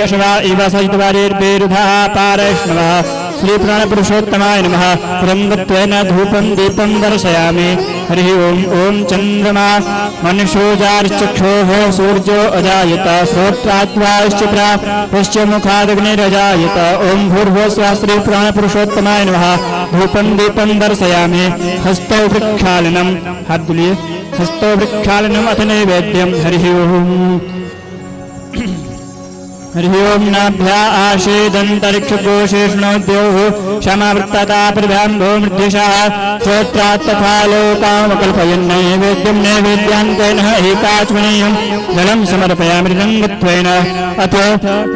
अश्वा इव सहितवारेर्वेरुधा पारैष्णवः श्री प्राणपुरुषोत्तमाय नमः परमत्वेन धूपं दीपं दर्शयामि हरि ओम ओम चंद्रमा मनुष्योजार्चक्षोः सूर्यो अजायत श्रोत्राद्वाश्च पश्चिमुखादग्निरजायत ओम भूर्भुवस्सुवः श्री प्राणपुरुषोत्तमाय नमः धूपं दीपं दर्शयामि हस्तौ वृक्षालनं हाथ दुलिए हस्तौ वृक्षालनम् अथ नैवेद्यं हरि ओम हरि ओम नाभ्या आशेदन्तरिक्षकोशेष्णोद्योः क्षमावृत्तता प्रभ्याम्भो मृद्विषः श्रोत्रात् तथा लोकामकल्पयन् नैवेद्यं नैवेद्यान्तेन एकाच्मनीयं जलं समर्पयामि रङ्गत्वेन अथ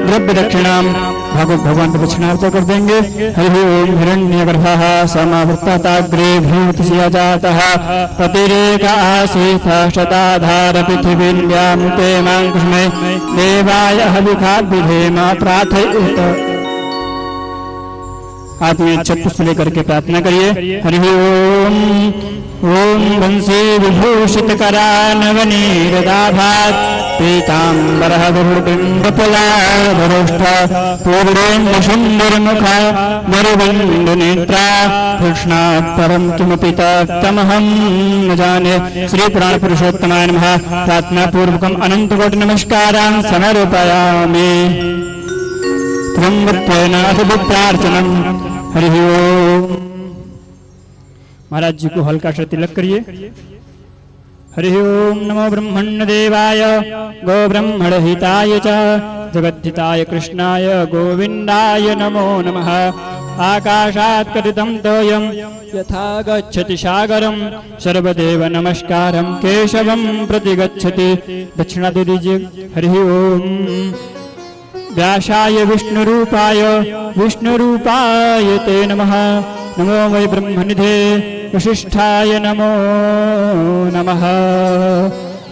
द्रव्यदक्षिणां भगवान को दक्षिणार्थ कर देंगे हरि ओम हिरण्यगर्भः समावृत्तताग्रे भूतस्य जातः प्रतिरेक आसीत् शताधार पृथिवीन्द्यां ते माङ्कुष्मे देवाय हविखाद्विधेम प्रार्थयेत आप में छत पुष्प लेकर के प्रार्थना करिए हरि ओम ओम वंशी विभूषित करानवनीरदाभात् पीताम्बरः गरुडबिम्बफलाधरोष्ठ पूर्णेन्दुसुन्दरमुखा गरुडबिन्दुनेत्रा कृष्णात् परं किमपि तमहं न जाने श्री प्राणपुरुषोत्तमाय नमः प्रार्थना पूर्वकम् अनन्तकोटि नमस्कारान् समर्पयामि त्र्यम्बत्वेन प्रार्थनम् हरि ओम महाराज जी को हल्का सा तिलक करिए हरि ओम नमो ब्रह्मण्य देवाय गो ब्रह्मण हिताय च जगद्धिताय कृष्णाय गोविंदाय नमो नमः आकाशात् कथितं तोयं यथा गच्छति सागरं सर्वदेव नमस्कारं केशवं प्रति गच्छति दक्षिणा दे दीजिए हरि ओम व्यासाय विष्णुरूपाय ते नमः नमो वै ब्रह्मनिधे वशिष्ठाय नमो नमः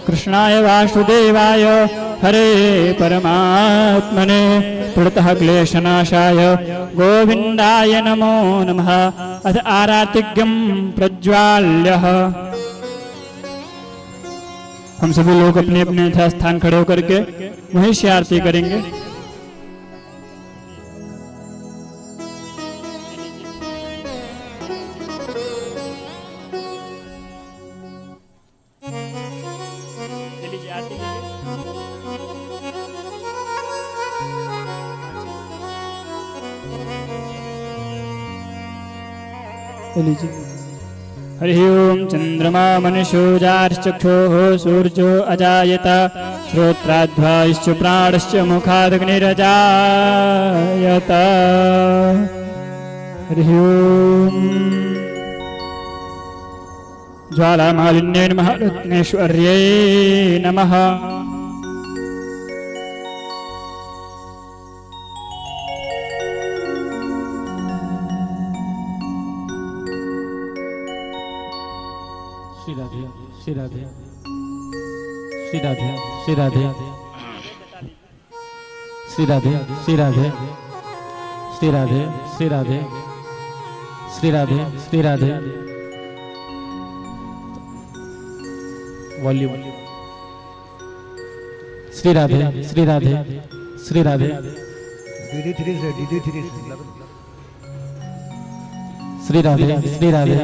कृष्णाय वासुदेवाय हरे परमात्मने प्रणतः क्लेशनाशाय गोविंदाय नमो नमः अथ आरातिज्ञं प्रज्वाल्य हम सभी लोग अपने अपने स्थान खड़े होकर के वहीं से आरती करेंगे हरि ओम चंद्रमा मनुष्योजाश्चक्षुः सूर्यो अजायत श्रोत्राध्वाश्च प्राणश्च मुखादग्निरजायत हरि ओम ज्वालामालिन्ये नमः रत्नेश्वर्यै नमः श्री राधे श्री राधे श्री राधे श्री राधे श्री राधे श्री राधे श्री राधे श्री राधे श्री राधे वॉल्यूम श्री राधे श्री राधे श्री राधे DD3 से DD3 श्री राधे श्री राधे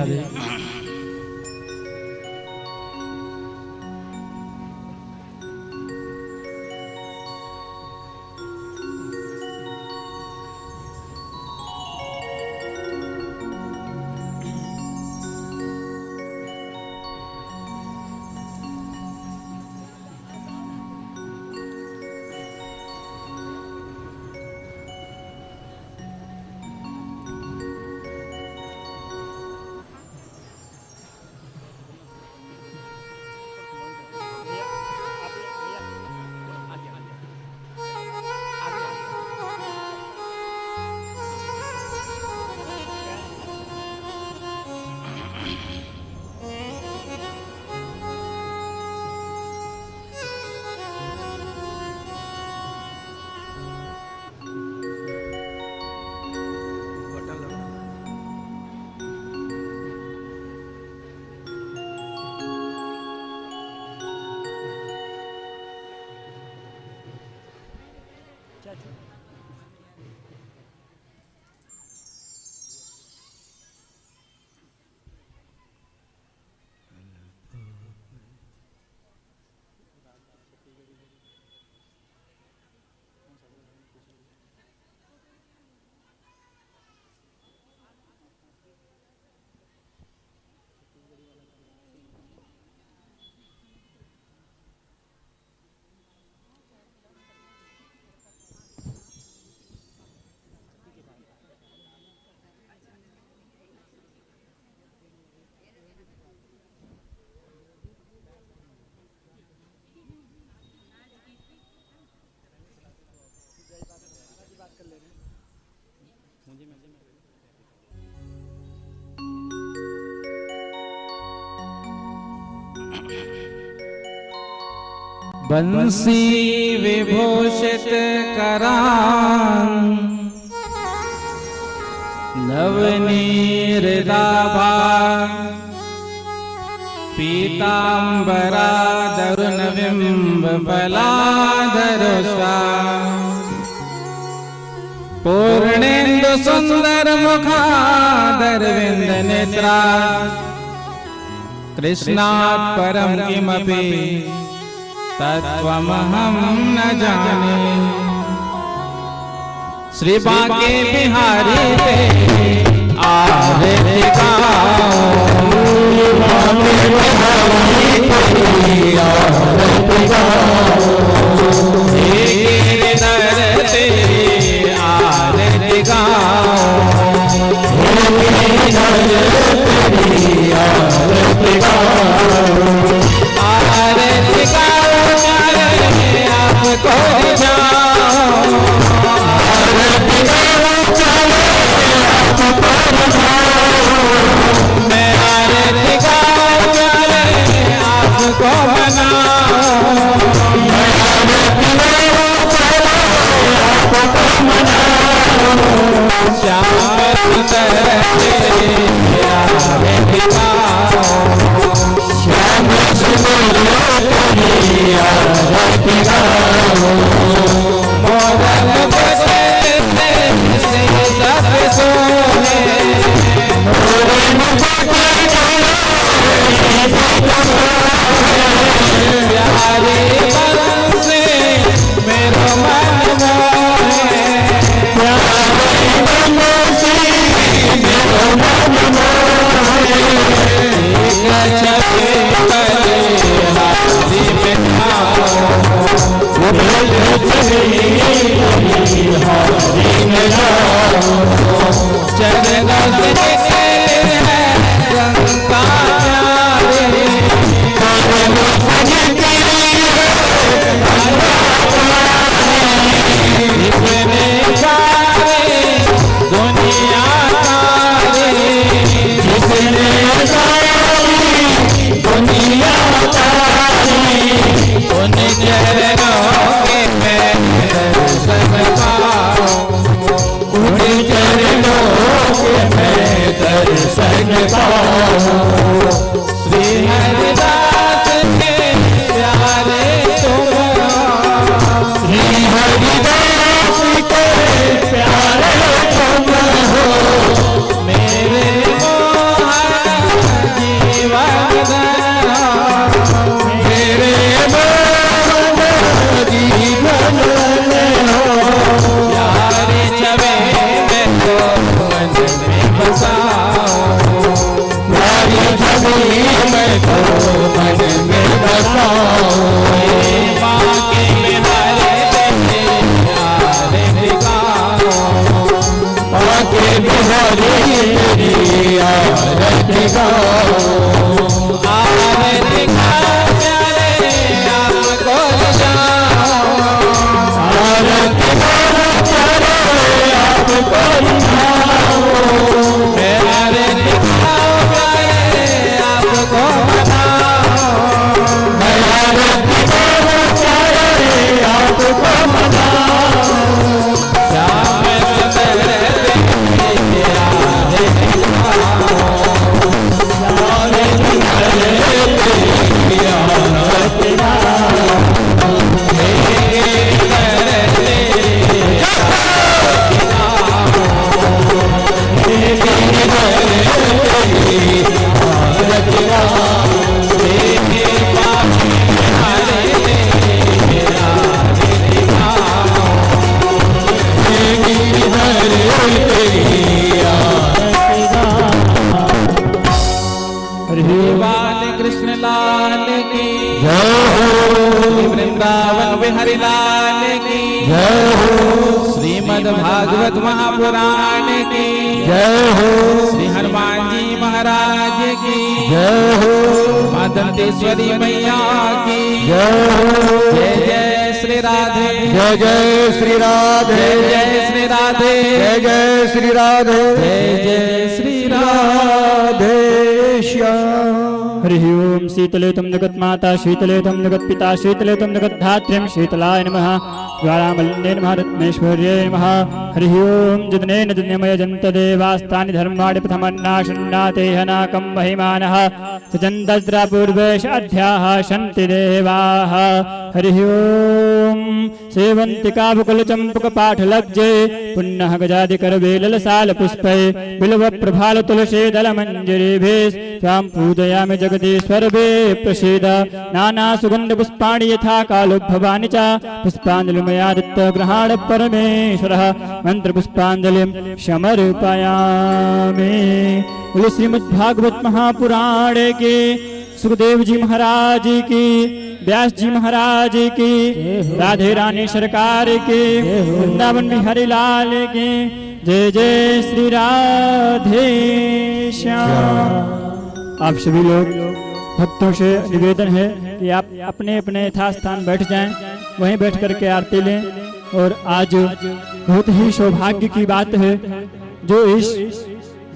बंसी विभूषित करां नवनीरदाभा पीताम्बरादरुणबिम्बफलाधरुषा पूर्णेन्दु सुंदर मुखादरविंद नेत्रा कृष्णात् परं किमपि तत्त्वमहं न जाने। श्री बांके बिहारी ते आरती गाओ, बांके बिहारी ते आरती गाओ, गिरधर ते आरती गाओ, गिरधर ते आरती गाओ, आरती गाओ आपको जाओ, आरती गाओ चले आपको बनाओ, मैं आरती गाओ चले आपको बनाओ, मैं आरती गाओ चले आपको बनाओ, श्याम सुंदर तेरे आरती गाओ, श्याम सुंदर तेरे आरती गाओ, मोदन बजे से सब सोए, मोदन बजे प्यारे मन से मेरो मन मोहे, प्यारे मन से मेरो मन मोहे, एक छपे करे हाथी में आओ, वो बोले चली हाथी में आओ, चरणों से निकले हैं लंका प्यारे, चरणों से निकले इतने सारे दुनिया तारे, जिसने सारी दुनिया तारी, उन चरणों के मैं दर्शन पाऊं, उन चरणों के मैं दर्शन पाऊं, श्री हरिदास के प्यारे तुम, श्री हरिदास के प्यारे तुम हो, मेरे मोहन जीवन धरा, मेरे मोहन जीवन धरा, प्यारे छवि में तो मन में बसाओ, प्यारी छवि में तो मन में बसाओ, बांके बिहारी तेरे आरती गाओ, बांके बिहारी तेरी आरती गाओ, आरती गाओ प्यारे आपको जाओ, आरती गाओ प्यारे आपको जाओ, मैं आरती गाओ प्यारे आपको बनाओ, मैं आरती गाओ प्यारे आपको बनाओ, श्याम सुंदर तेरे आरती गाओ, श्याम श्रीमद् भागवत महापुराण की जय हो, श्री हनुमान जी महाराज की जय हो, माँ दंतेश्वरी मैया की जय हो, जय जय श्री राधे जय जय श्री राधे, जय जय श्री राधे जय जय श्री राधे, जय जय श्री राधे श्याम। हरि ओम शीतले तम जगत माता शीतले तम जगत पिता शीतले तम जगत धात्र्यं शीतलाय नमः ज्वालामलिन्ये नमः रत्नेश्वर्ये नमः हरि ओम जितनेन जिन्यमय जन्त देवास्तानि धर्माणि प्रथमन्नाशन्नाते हनाकं महिमानः सजन्तद्रा पूर्वेश अध्याः शन्ति देवाः हरि ओम सेवन्ति कावकुल चंपक पाठलज्जे पुन्नः गजादिकर वेललसाल पुष्पै बिल्व प्रभाल तुलसी दल मंजरीभिः स्वां पूजयामि जगदीश्वर वे प्रसीद नाना सुगंध पुष्पाणि यथा कालोद्भवानि च पुष्पाञ्जलिमयादित्य गृहाण परमेश्वरः मंत्र पुष्पाञ्जलिं समर्पयामि। बोलो श्रीमद्भागवत महापुराण के सुखदेव जी महाराज की, व्यास जी महाराज की, राधे रानी सरकार की, वृंदावन बिहारी लाल की, जय जय श्री राधे श्याम। आप सभी लोग भक्तों से निवेदन है कि आप अपने अपने यथास्थान बैठ जाएं, वहीं बैठ करके आरती लें। और आज बहुत ही सौभाग्य की बात है जो इस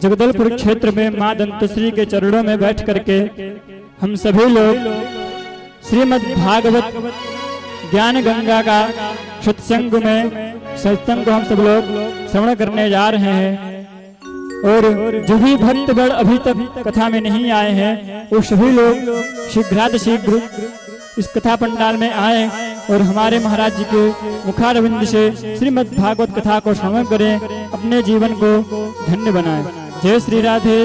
जगदलपुर क्षेत्र में माँ दंतश्री के चरणों में बैठ करके हम सभी लोग श्रीमद् भागवत ज्ञान गंगा का सत्संग में सत्संग को हम सब लोग श्रवण करने जा रहे हैं। और जो भी भक्तगण अभी तक कथा में नहीं आए हैं वो सभी लोग शीघ्रातिशीघ्र इस कथा पंडाल में आए और हमारे महाराज जी के मुखारविंद से श्रीमद् भागवत कथा को श्रवण करें, अपने जीवन को धन्य बनाएं। जय श्री राधे,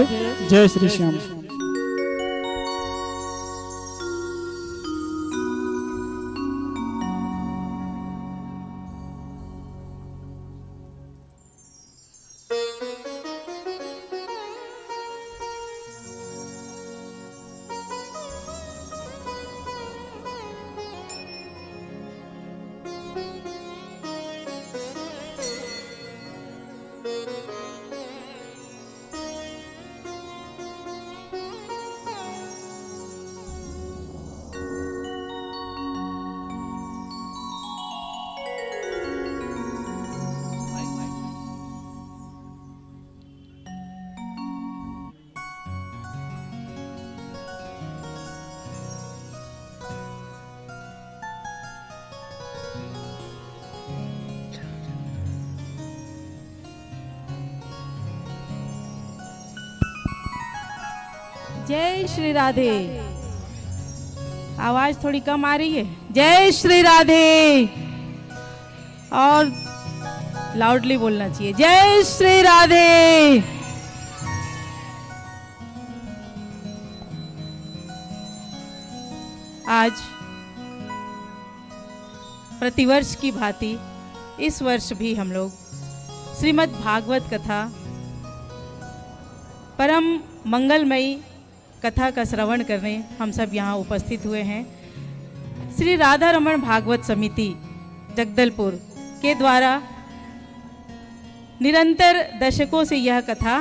जय श्री श्याम। जय श्री राधे। आवाज थोड़ी कम आ रही है। जय श्री राधे और लाउडली बोलना चाहिए। जय श्री राधे। आज प्रतिवर्ष की भांति इस वर्ष भी हम लोग श्रीमद् भागवत कथा परम मंगलमयी कथा का श्रवण करने हम सब यहाँ उपस्थित हुए हैं। श्री राधा रमण भागवत समिति जगदलपुर के द्वारा निरंतर दशकों से यह कथा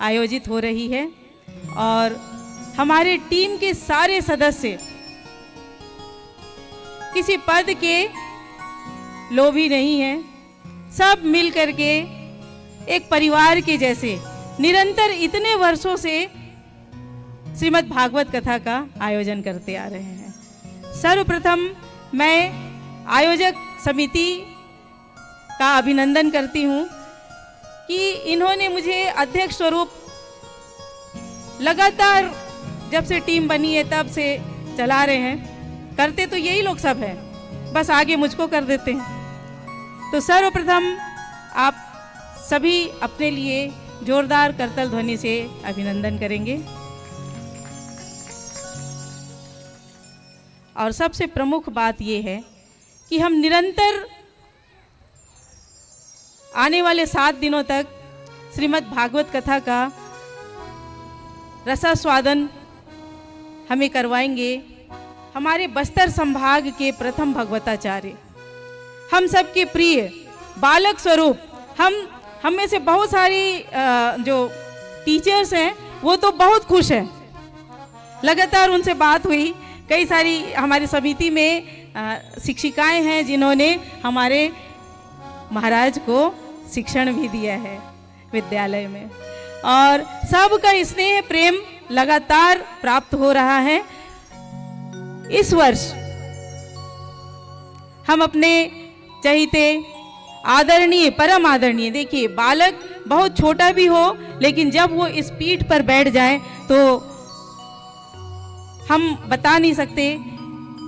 आयोजित हो रही है और हमारे टीम के सारे सदस्य किसी पद के लोभी नहीं हैं। सब मिल करके एक परिवार के जैसे निरंतर इतने वर्षों से श्रीमद् भागवत कथा का आयोजन करते आ रहे हैं। सर्वप्रथम मैं आयोजक समिति का अभिनंदन करती हूँ कि इन्होंने मुझे अध्यक्ष स्वरूप लगातार जब से टीम बनी है तब से चला रहे हैं। करते तो यही लोग सब हैं, बस आगे मुझको कर देते हैं। तो सर्वप्रथम आप सभी अपने लिए जोरदार करतल ध्वनि से अभिनंदन करेंगे। और सबसे प्रमुख बात यह है कि हम निरंतर आने वाले 7 दिनों तक श्रीमद् भागवत कथा का रसास्वादन हमें करवाएंगे हमारे बस्तर संभाग के प्रथम भगवताचार्य, हम सबके प्रिय बालक स्वरूप हम में से बहुत सारी जो टीचर्स हैं वो तो बहुत खुश हैं। लगातार उनसे बात हुई, कई सारी हमारी समिति में शिक्षिकाएं हैं जिन्होंने हमारे महाराज को शिक्षण भी दिया है विद्यालय में, और सबका स्नेह प्रेम लगातार प्राप्त हो रहा है। इस वर्ष हम अपने चहीते आदरणीय, परम आदरणीय, देखिए बालक बहुत छोटा भी हो लेकिन जब वो इस पीठ पर बैठ जाए तो हम बता नहीं सकते,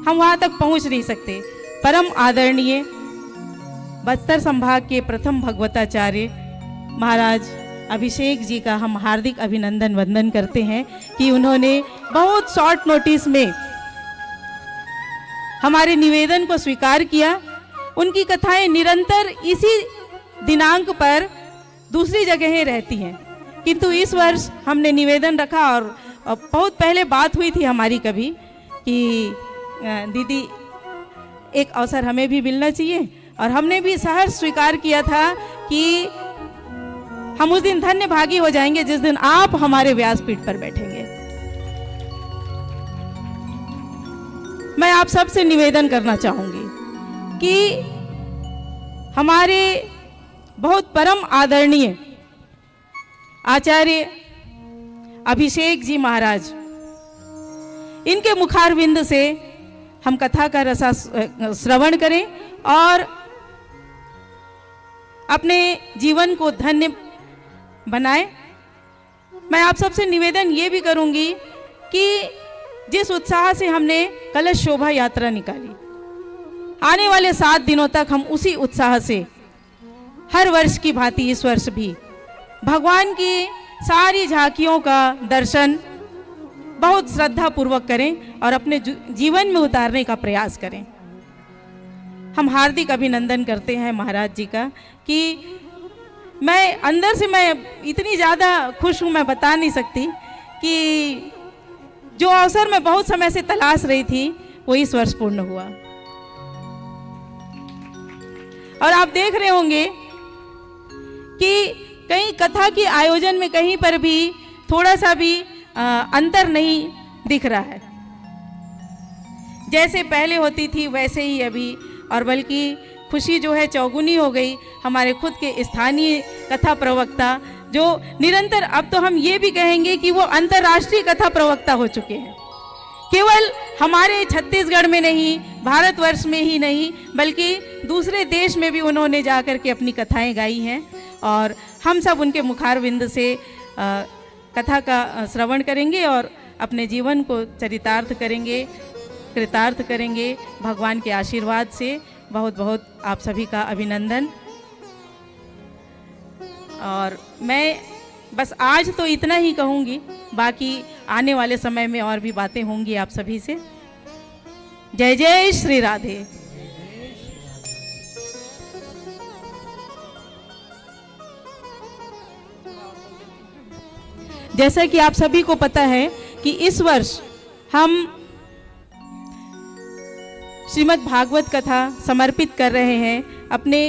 हम वहां तक पहुंच नहीं सकते। परम आदरणीय बस्तर संभाग के प्रथम भगवताचार्य महाराज अभिषेक जी का हम हार्दिक अभिनंदन वंदन करते हैं कि उन्होंने बहुत शॉर्ट नोटिस में हमारे निवेदन को स्वीकार किया। उनकी कथाएं निरंतर इसी दिनांक पर दूसरी जगहें रहती हैं, किंतु इस वर्ष हमने निवेदन रखा और बहुत पहले बात हुई थी हमारी कभी कि दीदी एक अवसर हमें भी मिलना चाहिए, और हमने भी सहर्ष स्वीकार किया था कि हम उस दिन धन्य भागी हो जाएंगे जिस दिन आप हमारे व्यासपीठ पर बैठेंगे। मैं आप सबसे निवेदन करना चाहूंगी कि हमारे बहुत परम आदरणीय आचार्य अभिषेक जी महाराज, इनके मुखारविंद से हम कथा का रसा श्रवण करें और अपने जीवन को धन्य बनाएं। मैं आप सबसे निवेदन ये भी करूंगी कि जिस उत्साह से हमने कलश शोभा यात्रा निकाली, आने वाले 7 दिनों तक हम उसी उत्साह से हर वर्ष की भांति इस वर्ष भी भगवान की सारी झांकियों का दर्शन बहुत श्रद्धा पूर्वक करें और अपने जीवन में उतारने का प्रयास करें। हम हार्दिक अभिनंदन करते हैं महाराज जी का कि मैं अंदर से मैं इतनी ज़्यादा खुश हूँ, मैं बता नहीं सकती कि जो अवसर मैं बहुत समय से तलाश रही थी वो इस वर्ष पूर्ण हुआ। और आप देख रहे होंगे कि कहीं कथा के आयोजन में कहीं पर भी थोड़ा सा भी अंतर नहीं दिख रहा है, जैसे पहले होती थी वैसे ही अभी, और बल्कि खुशी जो है चौगुनी हो गई। हमारे खुद के स्थानीय कथा प्रवक्ता जो निरंतर, अब तो हम ये भी कहेंगे कि वो अंतर्राष्ट्रीय कथा प्रवक्ता हो चुके हैं। केवल हमारे छत्तीसगढ़ में नहीं, भारतवर्ष में ही नहीं, बल्कि दूसरे देश में भी उन्होंने जाकर के अपनी कथाएं गाई हैं, और हम सब उनके मुखारविंद से कथा का श्रवण करेंगे और अपने जीवन को चरितार्थ करेंगे, कृतार्थ करेंगे भगवान के आशीर्वाद से। बहुत बहुत आप सभी का अभिनंदन। और मैं बस आज तो इतना ही कहूँगी, बाकी आने वाले समय में और भी बातें होंगी आप सभी से। जय जय श्री राधे। जैसा कि आप सभी को पता है कि इस वर्ष हम श्रीमद् भागवत कथा समर्पित कर रहे हैं अपने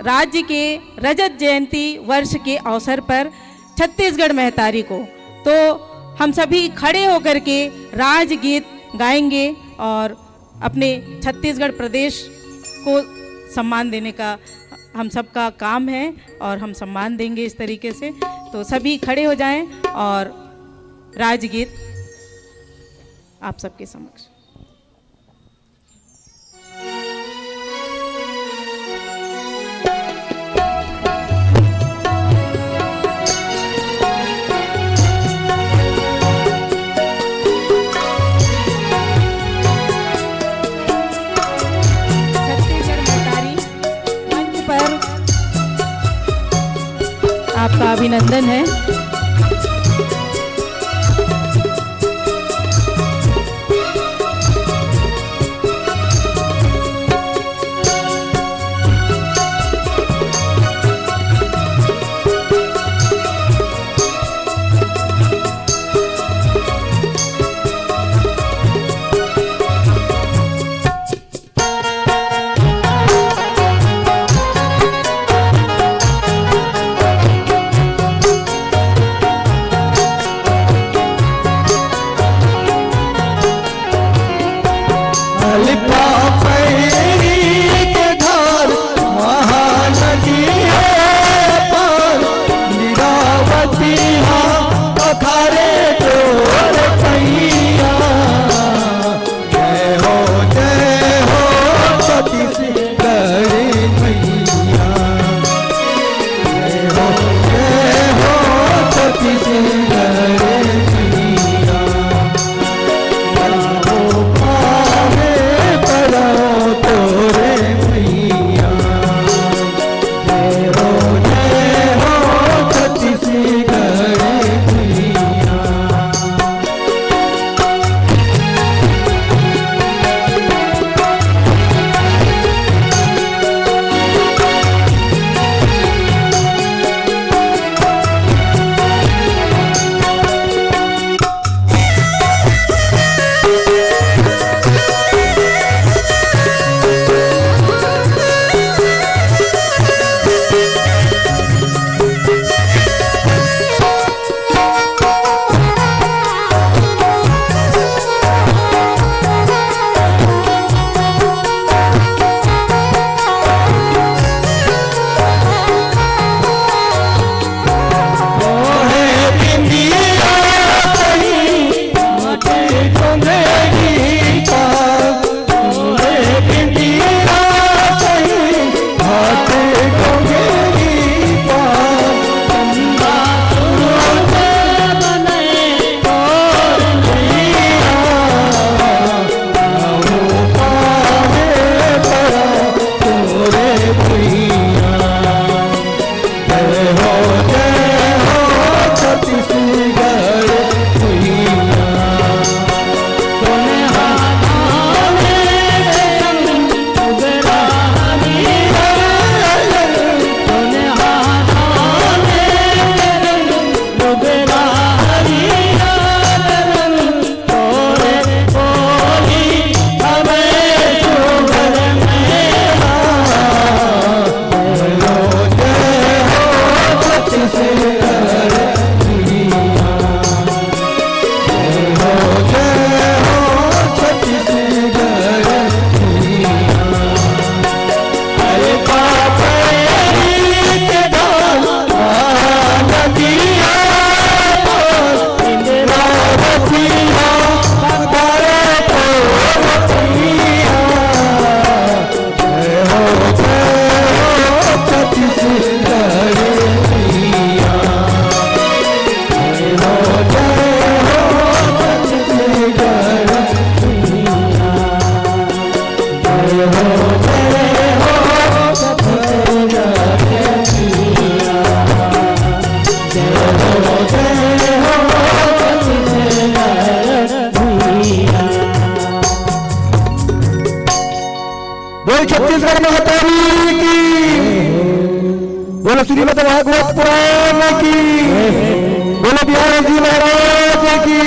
राज्य के रजत जयंती वर्ष के अवसर पर छत्तीसगढ़ महतारी को। तो हम सभी खड़े होकर के राजगीत गाएंगे और अपने छत्तीसगढ़ प्रदेश को सम्मान देने का हम सबका काम है और हम सम्मान देंगे इस तरीके से। तो सभी खड़े हो जाएं और राजगीत आप सबके समक्ष। आपका अभिनंदन है। बोल छत्तीसगढ़ महातारी की, बोलो श्रीमद भागवत पुराण की, बोलो बिहार जी महाराज की।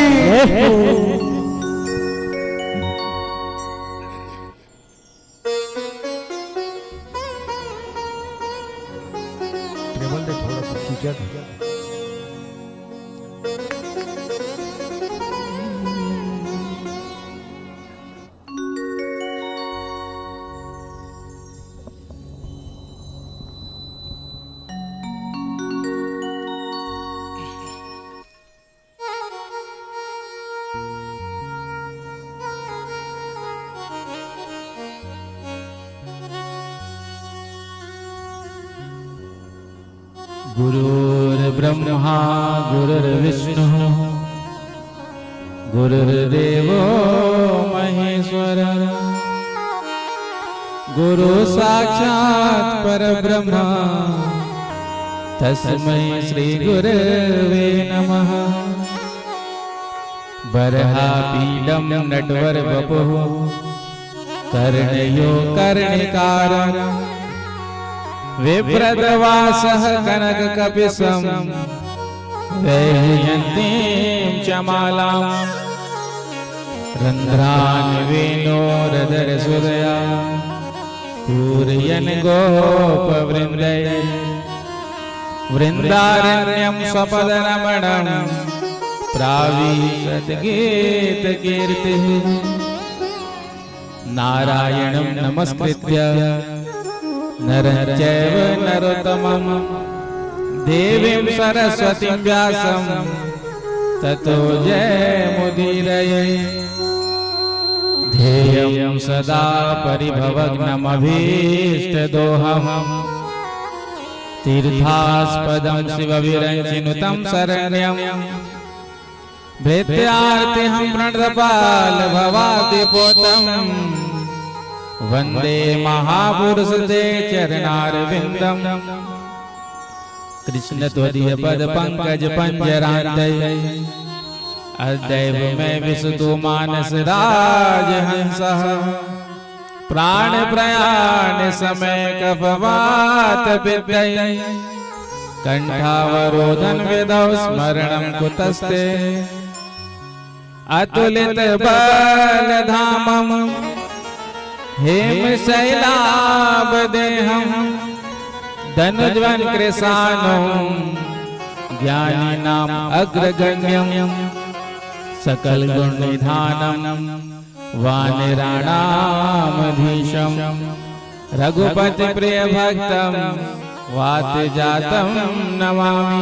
टेबल दे थोड़ा सा खींचा। गुरुर्ब्रह्मा गुरुर्विष्णु गुरुर्देवो महेश्वर गुरु साक्षात् परब्रह्म तस्मै श्री गुरवे नमः। बर्हापीडं नटवर वपुः कर्णयो कर्णिकारं विप्रदवासः कनककपिशं वैजयन्तीं च मालां रन्ध्रान् वेणोरधरसुधया पूरयन् गोपवृन्दैः वृन्दारण्यं स्वपदरमणं प्राविशत् गीतकीर्तिः। नारायणं नमस्कृत्य नरं चैव नरोत्तमं देवीं सरस्वतीं व्यासं ततो जयमुदीरये। ध्येयं सदा परिभवग्नमभीष्टदोहम् तीर्थास्पदं शिवविरञ्चिनुतं शरण्यं भृत्यार्तिहं प्रणतपालभवादिपोतम् वंदे महापुरुष ते चरणारविंदम। कृष्ण त्वदीय पद पंकज पंजरांतै अद्दैव में विसुतो मानस राजहंसः प्राण प्रयाण समय कफवात विद्यै कंठावरोधन विदौ स्मरणं कुतस्ते अतुलित बलधामम् हेम शैलाभदेहं धनुज्वन् कृशानं ज्ञानिनाम् अग्रगण्यं सकल गुण निधानं वानराणामधीशं रघुपति प्रिय भक्तं वातजातं नमामि।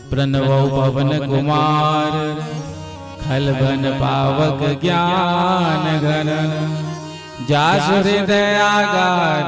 प्रणवो पवन कुमार खलबन पावक ज्ञान घन जासु हृदयागार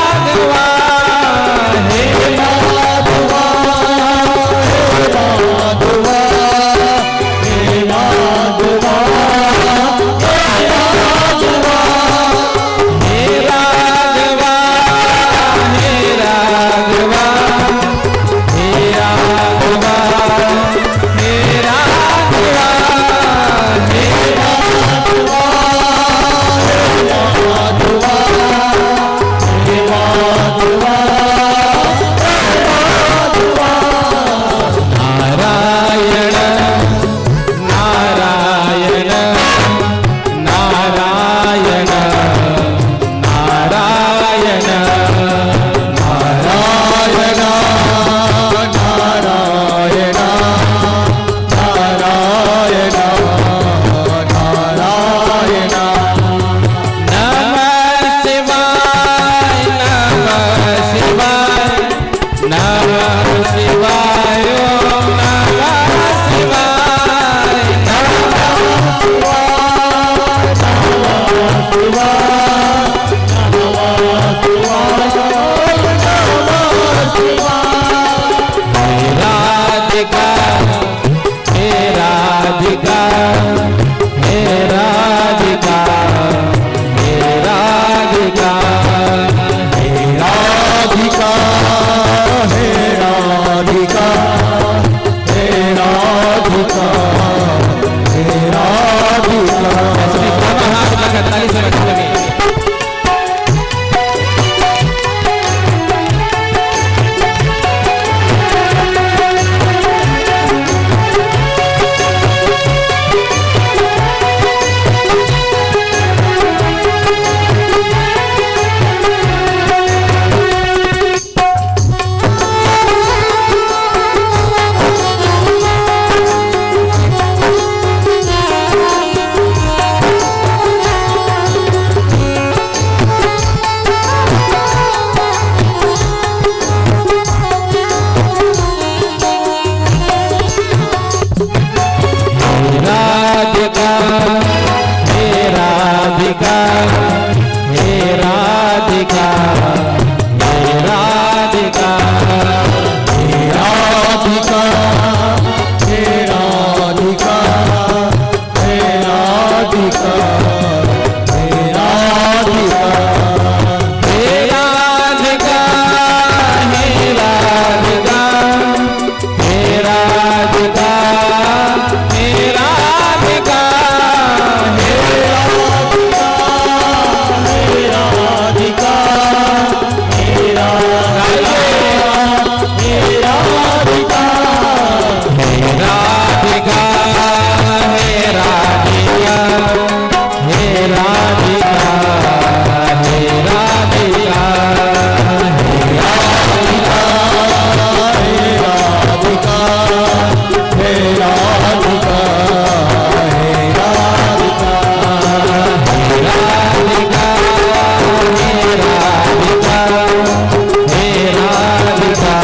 हे राधिका,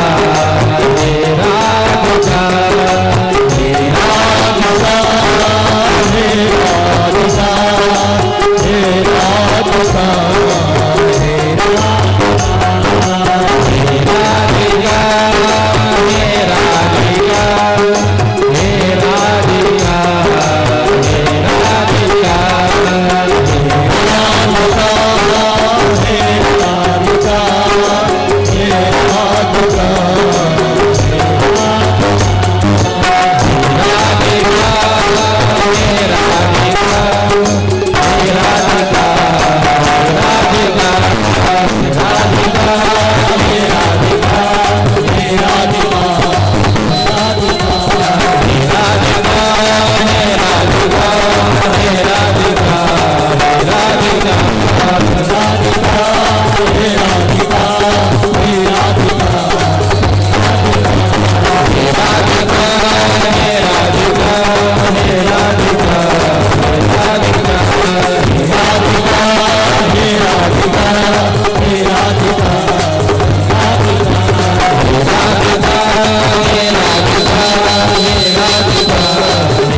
हे राधिका, हे राधिका, हे राधिका, हे राधिका, हे राधिका, हे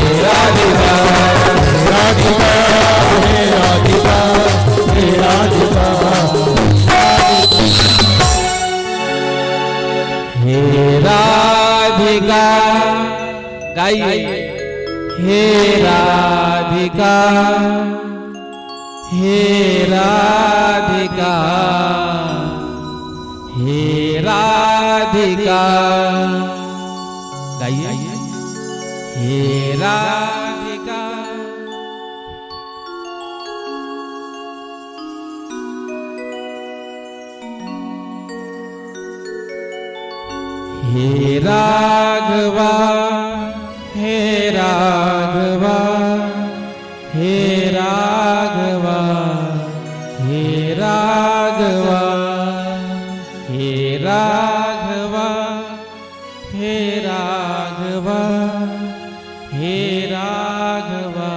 राधिका, हे राधिका, हे राधिका, गाइए। हे राधिका, हे राधिका, हे राधिका, गाइए। हे राधिका, हे राघवा, हे राघवा, हे राघवा, हे राघवा, हे राघवा, हे राघवा, हे राघवा,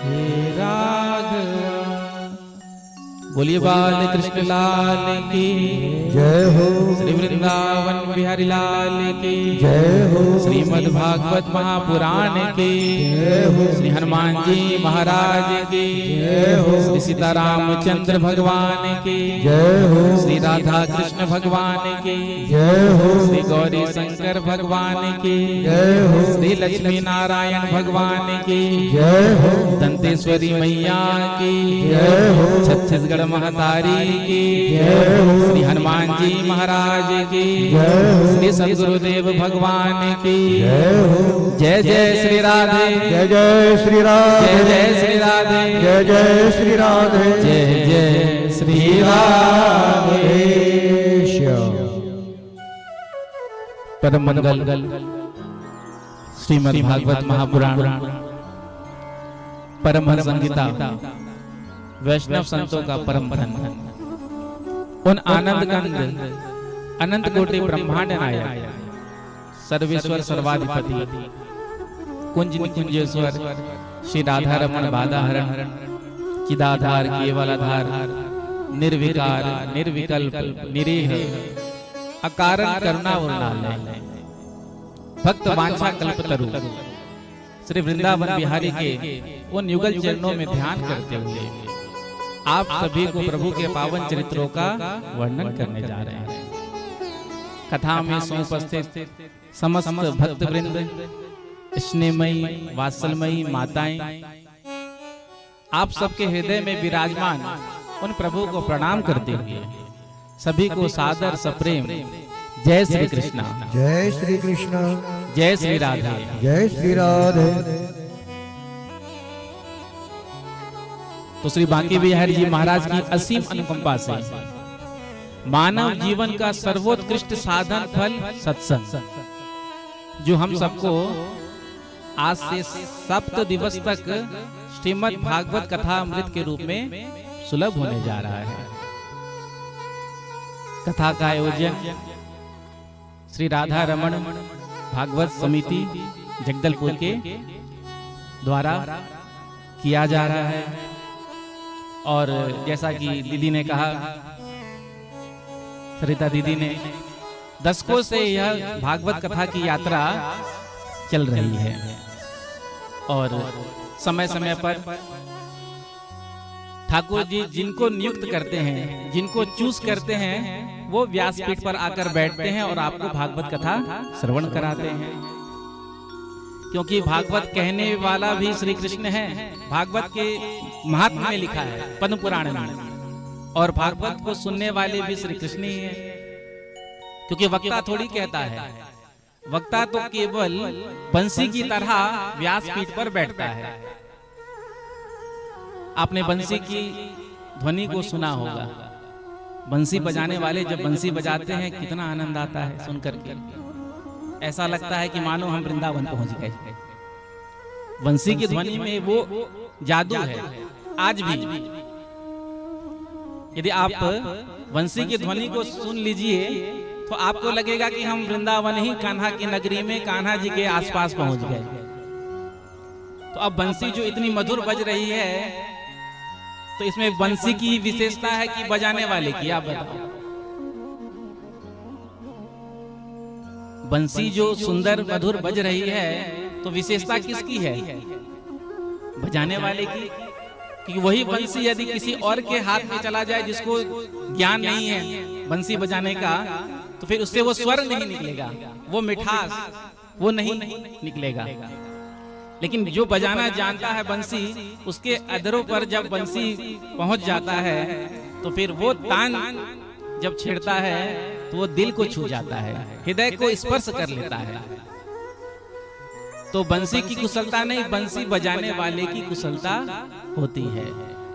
हे राघवा। बोलिए बाल कृष्ण लाल की जय हो, श्री वृंदावन बिहारी लाल की जय हो, श्रीमद् भागवत महापुराण की जय हो, श्री हनुमान जी महाराज की जय हो, श्री सीतारामचंद्र भगवान की जय हो, श्री राधा कृष्ण भगवान की जय हो, श्री गौरी शंकर भगवान की जय हो, श्री लक्ष्मी नारायण भगवान की जय हो, दंतेश्वरी मैया की जय हो, छत्तीसगढ़ महतारी की जय हो, श्री हनुमान जी महाराज की जय हो, श्री सदगुरुदेव भगवान की जय हो, जय जय श्री राधे, जय जय श्री राधे, जय जय श्री राधे, जय जय श्री राधे, जय जय श्री राधे। परम मंगल श्रीमद् भागवत महापुराण परमहंस संहिता वैष्णव संतों का परम धन, उन आनंद कंद अनंत कोटि ब्रह्मांड नायक सर्वेश्वर सर्वाधिपति कुंज निकुंजेश्वर श्री राधा रमण बाधाहरण चिदाधार केवलाधार निर्विकार निर्विकल्प निरीह अकारण करुणा उन्नालय भक्त वांछा कल्पतरु श्री वृंदावन बिहारी के उन युगल चरणों में ध्यान करते हुए आप सभी को प्रभु के पावन चरित्रों का वर्णन करने जा रहे हैं। कथा में उपस्थित समस्त भक्त वृंद, स्नेहमयी वात्सलमयी माताएं, आप सबके हृदय में विराजमान उन प्रभु को प्रणाम करते हुए सभी को सादर सप्रेम जय श्री कृष्णा, जय श्री कृष्ण, जय श्री राधे, जय श्री राधे। तो श्री बांके बिहारी जी महाराज की असीम अनुकंपा से मानव जीवन का सर्वोत्कृष्ट साधन फल सत्संग, जो हम सबको आज से 7 दिवस तक श्रीमद् भागवत कथा अमृत के रूप में सुलभ होने जा रहा है। कथा का आयोजन श्री राधा रमण भागवत समिति जगदलपुर के द्वारा किया जा रहा है। और जैसा कि दीदी ने कहा सरिता दीदी ने दशकों से यह भागवत कथा की यात्रा चल रही है और समय समय पर ठाकुर जी जिनको नियुक्त करते हैं, जिनको चूज करते हैं, वो व्यासपीठ पर आकर बैठते हैं और आपको भागवत कथा श्रवण कराते हैं। क्योंकि भागवत कहने वाला भी श्री कृष्ण है। भागवत के महात्म्य में लिखा है पद्म पुराण में, और भागवत को सुनने वाले भी श्री कृष्ण ही है। क्योंकि वक्ता थोड़ी कहता है, वक्ता तो केवल बंसी की तरह व्यासपीठ पर बैठता है। आपने बंसी की ध्वनि को सुना होगा। बंसी बजाने वाले जब बंसी बजाते हैं कितना आनंद आता है सुनकर के। ऐसा लगता है कि मानो हम वृंदावन पहुंच गए। बंसी की ध्वनि में वो जादू है। आज भी यदि आप बंसी की ध्वनि को सुन लीजिए तो आपको लगेगा कि हम वृंदावन ही कान्हा की नगरी में कान्हा जी के आसपास पहुंच गए। तो अब बंसी जो इतनी मधुर बज रही है, तो इसमें बंसी की विशेषता है कि बजाने वाले की। आप बताओ, बंसी जो सुंदर मधुर बज रही है तो विशेषता किसकी है? बजाने वाले की। क्योंकि वही बंसी यदि किसी और के हाथ में चला जाए जिसको ज्ञान नहीं है बंसी बजाने का, तो फिर उससे वो स्वर नहीं निकलेगा, वो मिठास वो नहीं निकलेगा। लेकिन जो बजाना जानता है बंसी, उसके अधरों पर जब बंसी पहुंच जाता है तो फिर वो तान जब छेड़ता है तो वो दिल को छू जाता है, हृदय को स्पर्श कर लेता है। तो बंसी की कुशलता नहीं, बंसी बजाने वाले की कुशलता होती है।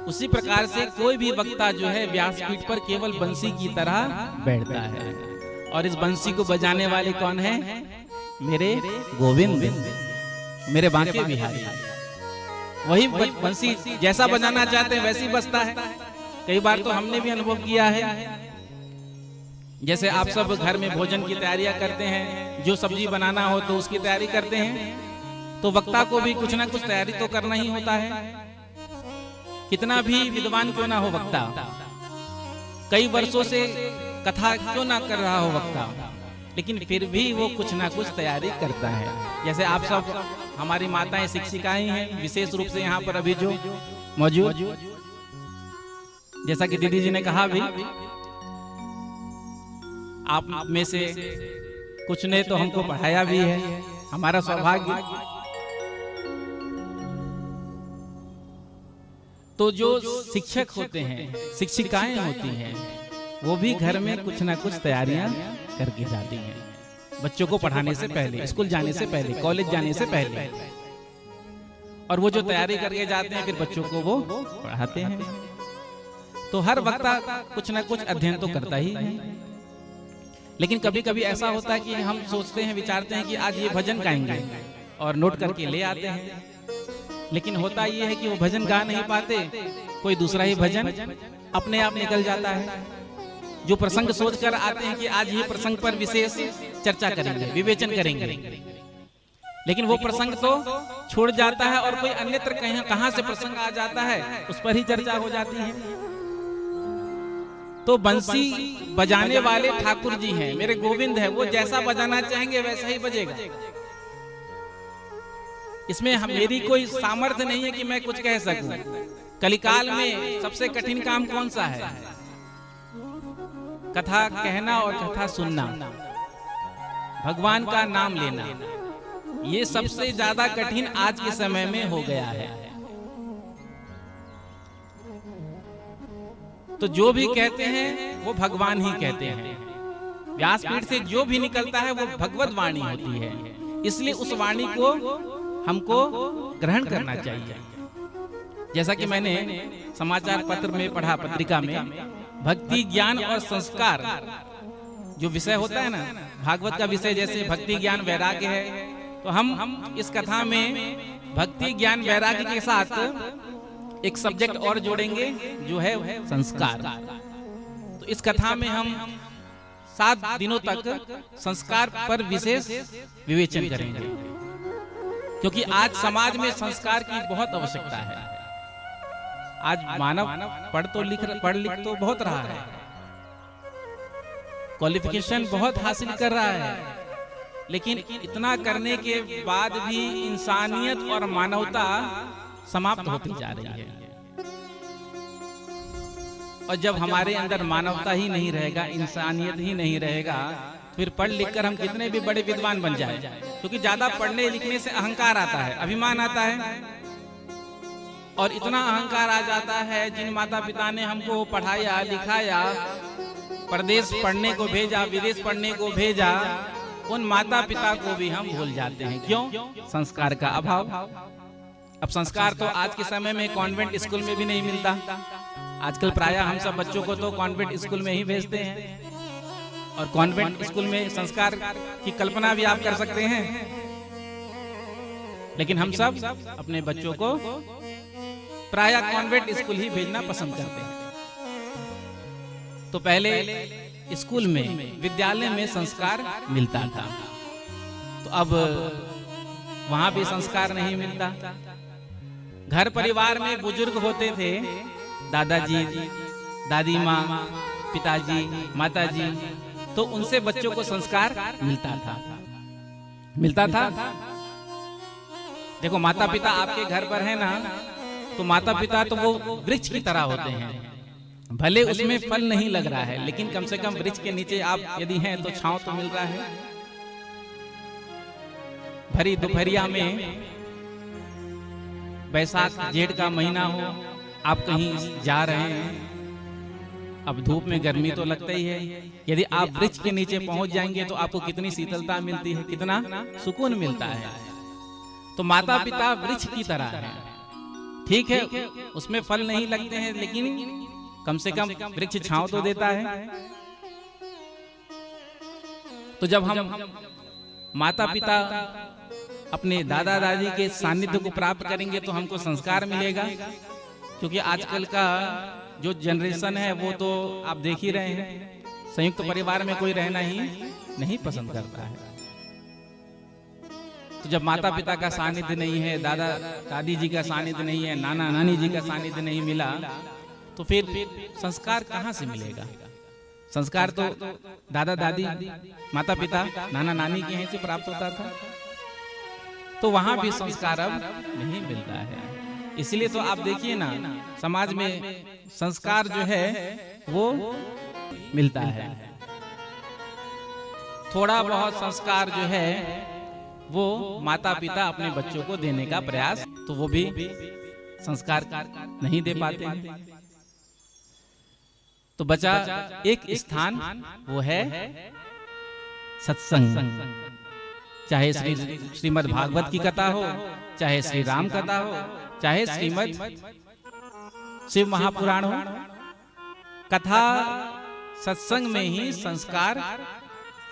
उसी प्रकार से कोई भी वक्ता जो है व्यासपीठ पर केवल बंसी की तरह बैठता है। और इस बंसी को बजाने वाले कौन है? मेरे गोविंद, मेरे बांके बिहारी। वही बंसी जैसा बजाना चाहते हैं वैसी बजता है। कई बार तो हमने भी अनुभव किया है। जैसे आप सब घर में भोजन की तैयारियां करते हैं, जो सब्जी बनाना हो तो उसकी तैयारी करते हैं, तो वक्ता को भी कुछ ना कुछ तैयारी तो करना ही होता है। कितना भी विद्वान क्यों ना हो वक्ता, कई वर्षों से कथा क्यों ना कर रहा हो वक्ता, लेकिन फिर भी वो कुछ ना कुछ तैयारी करता है। जैसे आप सब हमारी माताएं शिक्षिकाएं हैं, विशेष रूप से यहाँ पर अभी जो मौजूद, जैसा कि दीदी जी ने कहा भी, आप में से कुछ ने तो हमको पढ़ाया भी है, हमारा सौभाग्य। तो जो शिक्षक होते हैं, शिक्षिकाएं होती हैं, वो भी घर में कुछ ना कुछ तैयारियां करके जाती हैं, बच्चों को पढ़ाने से पहले, स्कूल जाने से पहले, कॉलेज जाने से पहले। और वो जो तैयारी करके जाते हैं फिर बच्चों को वो पढ़ाते हैं। तो हर वक्ता कुछ ना कुछ अध्ययन तो करता ही है। लेकिन कभी कभी ऐसा होता है कि हम सोचते हैं, विचारते हैं कि आज ये भजन गाएंगे और नोट करके ले आते हैं। लेकिन होता ये है कि वो भजन गा नहीं पाते, कोई दूसरा ही भजन अपने आप निकल जाता है। जो प्रसंग सोचकर आते हैं कि आज ये प्रसंग पर विशेष चर्चा करेंगे, विवेचन करेंगे, लेकिन वो प्रसंग तो छोड़ जाता है और कोई अन्यत्र कहां से प्रसंग आ जाता है, उस पर ही चर्चा हो जाती है। तो बंसी बजाने वाले ठाकुर जी हैं, मेरे गोविंद है, वो जैसा बजाना चाहेंगे वैसा ही बजेगा। इसमें मेरी कोई सामर्थ्य नहीं है कि मैं कुछ कह सकूं। कलिकाल में सबसे कठिन काम कौन सा है? कथा कहना और कथा सुनना, भगवान का नाम लेना, ये सबसे ज्यादा कठिन आज के समय में हो गया है। तो जो भी कहते हैं वो भगवान ही कहते हैं। व्यासपीठ से जो भी निकलता है वो भगवत वाणी होती है। इसलिए उस वाणी को हमको ग्रहण करना चाहिए। जैसा कि मैंने समाचार पत्र में पढ़ा, पत्रिका में, भक्ति ज्ञान और संस्कार जो विषय होता है ना, भागवत का विषय जैसे भक्ति ज्ञान वैराग्य है, तो हम इस कथा में भक्ति ज्ञान वैराग्य के साथ एक सब्जेक्ट और जोड़ेंगे जो है संस्कार। तो इस कथा में हम 7 दिनों तक संस्कार पर विशेष विवेचन करेंगे, क्योंकि आज समाज में संस्कार की बहुत आवश्यकता है। आज मानव पढ़ लिख तो बहुत रहा है, क्वालिफिकेशन बहुत हासिल कर रहा है, लेकिन इतना करने के बाद भी इंसानियत और मानवता समाप्त होती जा रही है। और जब हमारे अंदर मानवता ही नहीं रहेगा, इंसानियत ही नहीं रहेगा, फिर पढ़ लिख कर हम कितने भी बड़े विद्वान बन जाए, क्योंकि ज्यादा पढ़ने लिखने से अहंकार आता है, अभिमान आता है। और इतना अहंकार आ जाता है, जिन माता पिता ने हमको पढ़ाया लिखाया, प्रदेश पढ़ने को भेजा, विदेश पढ़ने को भेजा, उन माता पिता को भी हम भूल जाते हैं। क्यों? संस्कार का अभाव। अब संस्कार तो आज के समय में कॉन्वेंट स्कूल में भी नहीं मिलता। आजकल प्रायः हम सब बच्चों को तो कॉन्वेंट स्कूल में ही भेजते हैं, और कॉन्वेंट स्कूल में संस्कार की कल्पना भी आप कर सकते हैं। लेकिन हम सब अपने बच्चों को प्रायः कॉन्वेंट स्कूल ही भेजना पसंद करते हैं। तो पहले स्कूल में, विद्यालय में संस्कार मिलता था, तो अब वहां भी संस्कार नहीं मिलता। घर परिवार में बुजुर्ग होते थे, दादाजी, दादी माँ, पिताजी, माताजी, तो उनसे बच्चों को संस्कार मिलता था। देखो, माता पिता आपके घर पर है ना, तो माता पिता तो वो वृक्ष की तरह होते हैं। भले उसमें फल नहीं लग रहा है, लेकिन कम से कम वृक्ष के नीचे आप यदि हैं तो छांव तो मिल रहा है। भरी दोपहरिया में, बैसाख जेठ का महीना हो, आप कहीं जा रहे हैं, अब धूप में गर्मी तो लगता ही है। यदि आप वृक्ष के नीचे पहुंच जाएंगे तो आपको कितनी शीतलता मिलती है, कितना सुकून मिलता है। तो माता पिता वृक्ष की तरह है। ठीक है, उसमें फल नहीं लगते हैं, लेकिन कम से कम वृक्ष छांव तो देता है। तो जब हम माता पिता अपने दादा दादी के सानिध्य को प्राप्त करेंगे तो हमको संस्कार मिलेगा। क्योंकि आजकल का जो जनरेशन है वो तो आप देख ही रहे हैं, संयुक्त परिवार में कोई रहना ही नहीं पसंद करता है। तो जब माता पिता का सानिध्य नहीं है, दादा दादी जी का सानिध्य नहीं है, नाना नानी जी का सानिध्य नहीं मिला, तो फिर संस्कार कहाँ से मिलेगा? संस्कार तो दादा दादी, माता पिता, नाना नानी के यहीं से प्राप्त होता था। तो वहां भी संस्कार अब नहीं मिलता है। इसलिए तो आप देखिए ना, समाज में संस्कार जो है वो मिलता है। थोड़ा बहुत संस्कार जो है वो माता पिता अपने बच्चों को देने का प्रयास, तो वो भी संस्कार नहीं दे पाते हैं। तो बचा एक स्थान, वो है सत्संग। चाहे श्रीमद् भागवत की कथा हो, चाहे श्री राम कथा हो, चाहे श्रीमद् शिव महापुराण हो, कथा सत्संग में ही संस्कार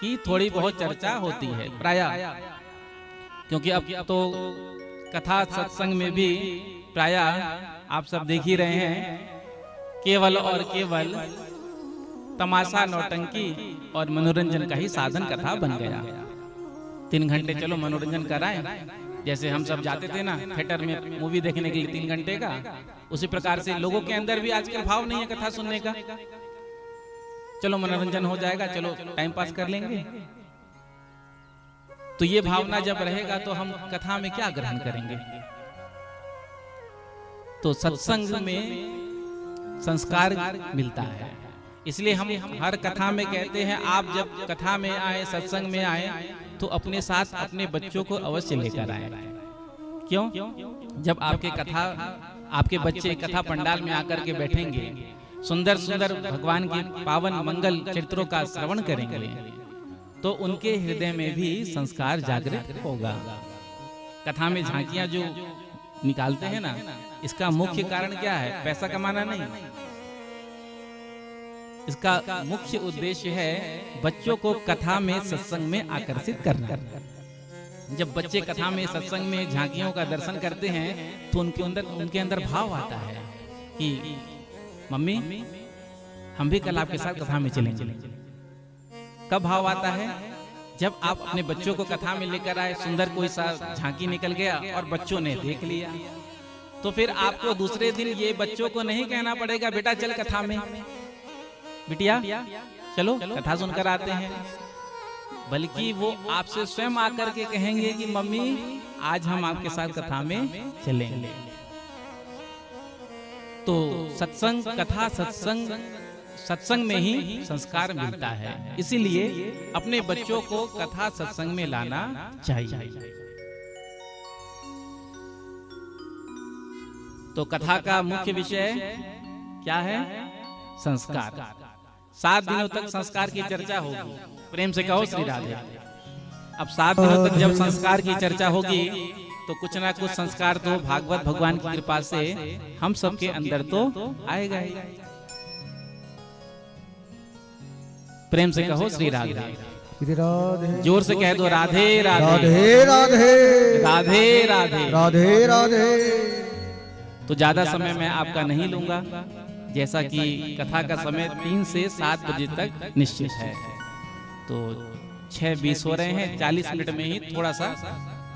की थोड़ी बहुत चर्चा होती है प्रायः। क्योंकि अब तो कथा सत्संग में भी प्रायः आप सब देख ही रहे हैं, केवल और केवल तमाशा, नौटंकी और मनोरंजन का ही साधन कथा बन गया। 3 घंटे चलो मनोरंजन कराएं, जैसे हम सब जाते थे ना थिएटर में मूवी देखने के लिए 3 घंटे का, उसी प्रकार से लोगों के अंदर भी आजकल भाव नहीं है कथा सुनने का। चलो मनोरंजन हो जाएगा, चलो टाइम पास कर लेंगे। तो ये भावना जब रहेगा तो हम कथा में क्या ग्रहण करेंगे? तो सत्संग में संस्कार मिलता है। इसलिए हम हर कथा में कहते हैं, आप जब कथा में आए, सत्संग में आए, तो अपने साथ अपने बच्चों को अवश्य लेकर आए। क्यों? जब आपके बच्चे कथा पंडाल में आकर के बैठेंगे, सुंदर सुंदर भगवान के पावन मंगल चरित्रों का श्रवण करेंगे, तो उनके हृदय में भी संस्कार जागृत होगा। कथा में झांकियां जो निकालते हैं ना, इसका मुख्य कारण क्या है? पैसा कमाना नहीं, इसका मुख्य उद्देश्य है बच्चों को कथा में, सत्संग में आकर्षित करना। जब बच्चे कथा में, सत्संग में झांकियों का दर्शन करते हैं तो उनके अंदर भाव आता है कि मम्मी हम भी कल आपके साथ कथा में चलेंगे। कब भाव आता है? जब आप अपने बच्चों को कथा में लेकर आए, सुंदर कोई सा झांकी निकल गया और बच्चों ने देख लिया, तो फिर आपको दूसरे दिन ये बच्चों को नहीं कहना पड़ेगा बेटा चल कथा में, बिटिया चलो कथा सुनकर आते हैं। बल्कि वो आपसे स्वयं आकर के कहेंगे कि मम्मी आज हम आपके साथ कथा में चलेंगे। तो सत्संग, कथा सत्संग में ही संस्कार मिलता है। इसीलिए अपने बच्चों को कथा सत्संग में लाना चाहिए। तो कथा का मुख्य विषय क्या है? संस्कार। 7 दिनों तक संस्कार की चर्चा होगी। प्रेम से कहो श्री राधे। अब 7 दिनों तक जब संस्कार की चर्चा होगी तो कुछ ना कुछ संस्कार तो भागवत भगवान की कृपा से हम सबके अंदर तो आएगा ही। प्रेम से कहो श्री राधे। श्री राधे। जोर से कह दो राधे राधे राधे राधे राधे राधे राधे राधे। तो ज्यादा समय मैं आपका नहीं लूंगा, जैसा कि कथा का समय 3 से 7 बजे तक निश्चित है। तो 6:20 हो रहे हैं, 40 मिनट में ही थोड़ा सा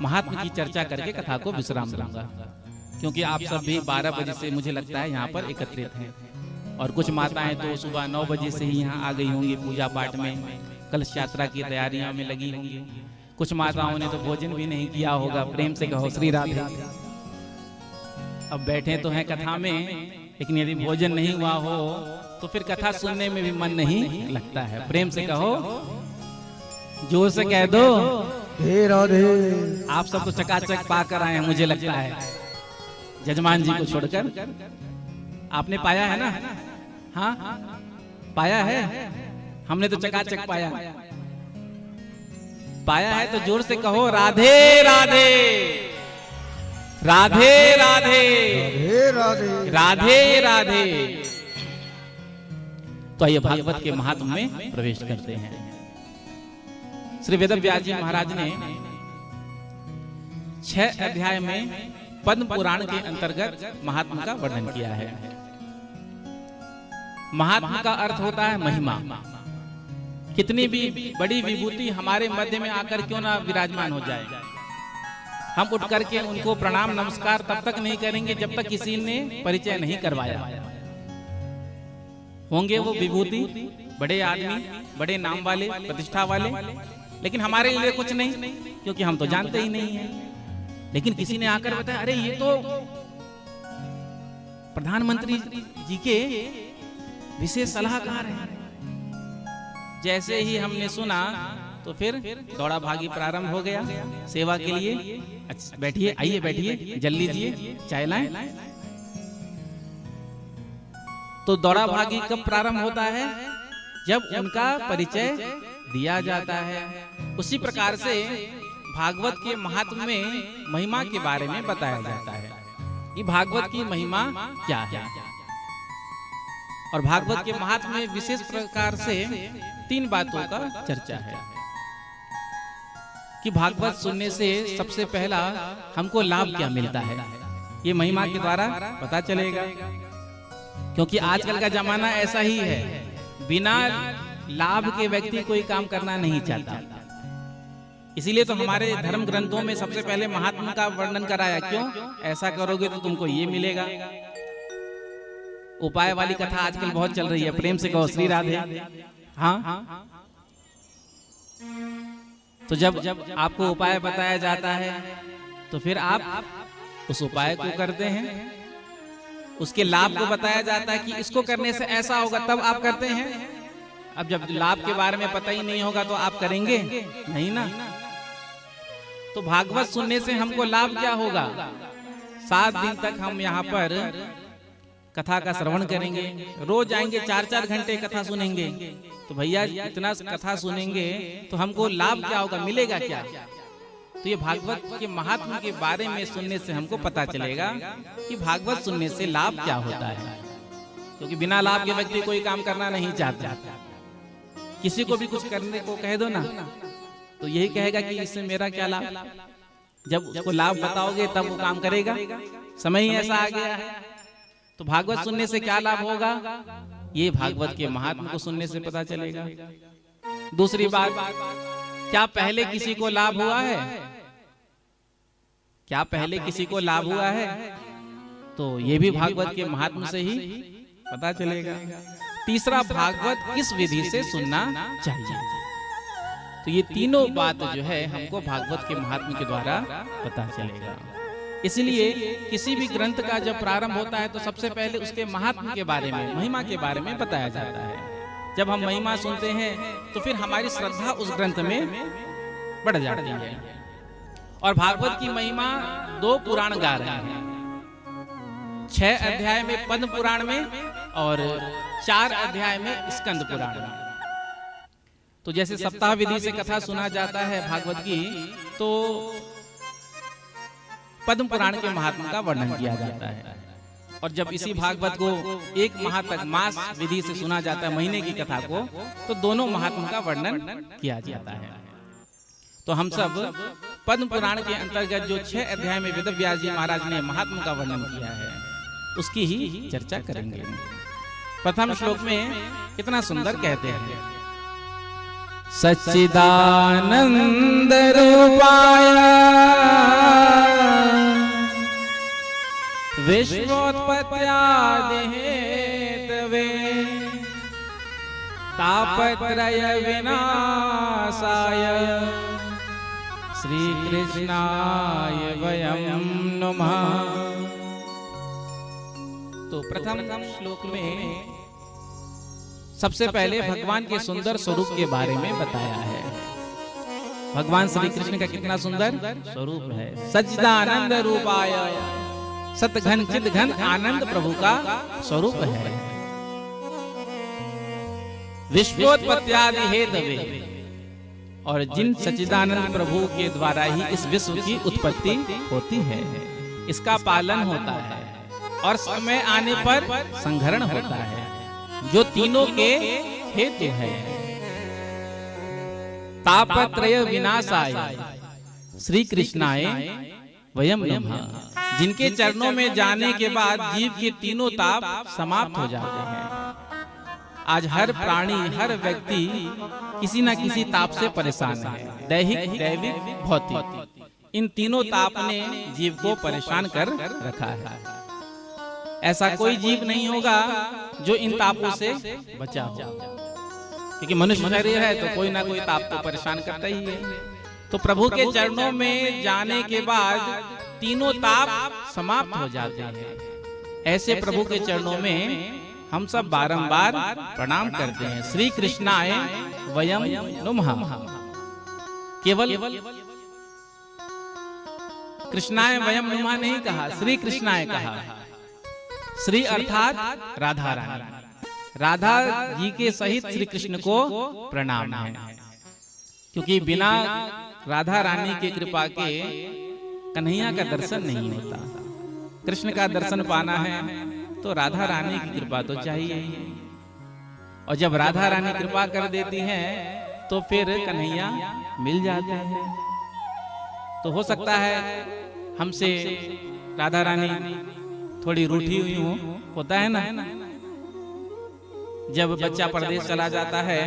महात्मा की चर्चा करके कथा को विश्राम दूंगा, क्योंकि आप सब भी 12 बजे से मुझे लगता है यहाँ पर एकत्रित हैं। और कुछ माताएं तो सुबह 9 बजे से ही यहाँ आ गई होंगी पूजा पाठ में, कलश यात्रा की तैयारियों में लगी होंगी। कुछ माताओं ने तो भोजन भी नहीं किया होगा। प्रेम से कहो श्री राधे। अब बैठे तो हैं कथा में, लेकिन यदि भोजन नहीं हुआ हो तो फिर कथा सुनने में भी मन नहीं लगता है। प्रेम से कहो, जोर से कह दो हे राधे। आप सब तो चकाचक पाकर आए हैं मुझे लगता है, जजमान जी को छोड़कर। आपने पाया है ना? हाँ पाया है। हमने तो चकाचक पाया है। तो जोर से कहो राधे राधे राधे राधे राधे राधे राधे। तो आइए भागवत के महात्म में प्रवेश करते हैं। श्री वेदव्यास जी महाराज ने 6 अध्याय में पद्म पुराण के अंतर्गत महात्मा का वर्णन किया है। महात्मा का अर्थ होता है महिमा। कितनी भी बड़ी विभूति हमारे मध्य में आकर क्यों ना विराजमान हो जाए, हम उठ करके उनको प्रणाम नमस्कार तब तक नहीं करेंगे जब तक किसी ने परिचय नहीं करवाया। होंगे वो विभूति, बड़े आदमी, बड़े नाम वाले, प्रतिष्ठा वाले, लेकिन हमारे लिए कुछ नहीं, क्योंकि हम तो जानते ही नहीं हैं। लेकिन किसी ने आकर बताया, अरे ये तो प्रधानमंत्री जी के विशेष सलाहकार हैं। जैसे ही हमने सुना तो फिर दौड़ा भागी प्रारंभ हो गया सेवा के लिए। अच्छा बैठिए, आइए बैठिए, जल लीजिए, चाय लाएं। तो दौड़ा भागी कब प्रारंभ होता है? जब उनका परिचय दिया जाता है। उसी प्रकार से भागवत के महात्म्य में महिमा के बारे में बताया जाता है कि भागवत की महिमा क्या है। और भागवत के महात्म्य में विशेष प्रकार से 3 बातों का चर्चा है कि भागवत सुनने से सबसे पहला हमको लाभ क्या मिलता है, ये महिमा के द्वारा पता चलेगा। क्योंकि आजकल का जमाना ऐसा ही है, बिना लाभ के व्यक्ति कोई काम करना नहीं चाहता। इसीलिए तो हमारे धर्म ग्रंथों में सबसे पहले महात्मा का वर्णन कराया। क्यों? ऐसा करोगे तो तुमको ये मिलेगा। उपाय वाली कथा आजकल बहुत चल रही है। प्रेम से कहो श्री राधे। हाँ, तो जब आपको उपाय बताया जाता है तो फिर आप उस उपाय को करते हैं। उसके लाभ को बताया जाता है कि इसको करने से ऐसा होगा, तब आप करते हैं। अब जब लाभ के बारे में पता ही नहीं होगा तो आप करेंगे नहीं ना। तो भागवत सुनने से हमको लाभ क्या होगा? 7 दिन तक हम यहाँ पर कथा का श्रवण करेंगे, रोज आएंगे, 4-4 घंटे कथा सुनेंगे। तो भैया इतना कथा सुनेंगे तो हमको लाभ क्या होगा, मिलेगा क्या? तो ये भागवत के महात्मा के बारे में सुनने से हमको पता चलेगा कि भागवत सुनने से लाभ क्या होता है। क्योंकि बिना लाभ के व्यक्ति कोई काम करना नहीं चाहता। किसी को भी कुछ करने को कह दो ना तो यही कहेगा कि इससे मेरा क्या लाभ। जब उसको लाभ बताओगे तब वो काम करेगा। समय ही ऐसा आ गया है। तो भागवत सुनने से क्या लाभ होगा, ये भागवत के महात्मा को सुनने से पता चलेगा। दूसरी बात, क्या पहले किसी को लाभ हुआ है? क्या पहले किसी को लाभ हुआ है? तो ये भी भागवत के महात्मा से ही पता चलेगा। तीसरा भागवत किस विधि से सुनना चाहिए। तो ये तीनों बात जो है हमको भागवत के महात्म्य के द्वारा पता चलेगा। इसलिए किसी भी ग्रंथ का जब प्रारंभ होता है तो सबसे पहले उसके महात्म्य के बारे में, महिमा के बारे में बताया जाता है। जब हम महिमा सुनते हैं तो फिर हमारी श्रद्धा उस ग्रंथ में बढ़ जाती है। और भागवत की महिमा 2 पुराण गा रहे हैं, 6 अध्याय में पद्म पुराण में और 4 अध्याय में स्कंद पुराण में। तो जैसे सप्ताह विधि से कथा सुना जाता है भागवत की, तो पद्म पुराण के महात्मा का वर्णन किया जाता है। और जब इसी भागवत को 1 माह तक मास विधि से सुना जाता है, महीने की कथा को, तो दोनों महात्मा का वर्णन किया जाता है। तो हम सब पद्म पुराण के अंतर्गत जो 6 अध्याय में वेद व्यास जी महाराज ने महात्मा का वर्णन किया है, उसकी ही चर्चा करेंगे। प्रथम श्लोक में कितना सुंदर कहते हैं, सच्चिदानंद रूपाय विश्वोत्पत्त्यादि हेतवे तापत्रय विनाशाय श्री कृष्णाय वयं नमः। तो प्रथम श्लोक में सबसे पहले भगवान के सुंदर स्वरूप के बारे में बताया है। भगवान श्री कृष्ण का कितना सुंदर स्वरूप है। सच्चिदानंद रूपाय, सत घन चिद घन आनंद प्रभु का स्वरूप है। विश्वोत्पत्त्यादि हेतवे, और जिन सच्चिदानंद प्रभु के द्वारा ही इस विश्व की उत्पत्ति होती है, इसका पालन होता है और समय आने पर संहरण होता है, जो तीनों के हेतु है। तापत्रय विनाशाय श्री कृष्णाय वयं नमः, जिनके चरणों में जाने के बाद जीव के तीनों ताप समाप्त हो जाते हैं। आज हर प्राणी, हर व्यक्ति किसी न किसी ताप से परेशान है, दैहिक, दैविक, भौतिक। इन तीनों ताप ने जीव को परेशान कर रखा है। ऐसा कोई जीव नहीं होगा जो इन तापों से बचा हो, क्योंकि मनुष्य शरीर है तो कोई ना कोई ताप तो परेशान करता ही है। तो प्रभु के चरणों में जाने के बाद तीनों ताप समाप्त हो जाते हैं। ऐसे प्रभु के चरणों में हम सब बारंबार प्रणाम करते हैं। श्री कृष्णाय वयं नमः। केवल कृष्णाय वयं नमः नहीं कहा, श्री कृष्णाय कहा। श्री अर्थात राधा रानी, राधा जी के सहित श्री कृष्ण को प्रणाम है, क्योंकि बिना राधा रानी की कृपा के कन्हैया का दर्शन नहीं होता। कृष्ण का दर्शन पाना है तो राधा रानी की कृपा तो चाहिए ही, और जब राधा रानी कृपा कर देती है तो फिर कन्हैया मिल जाते हैं। तो हो सकता है हमसे राधा रानी थोड़ी रूठी हुई हो, होता है ना। जब बच्चा परदेश चला जाता है,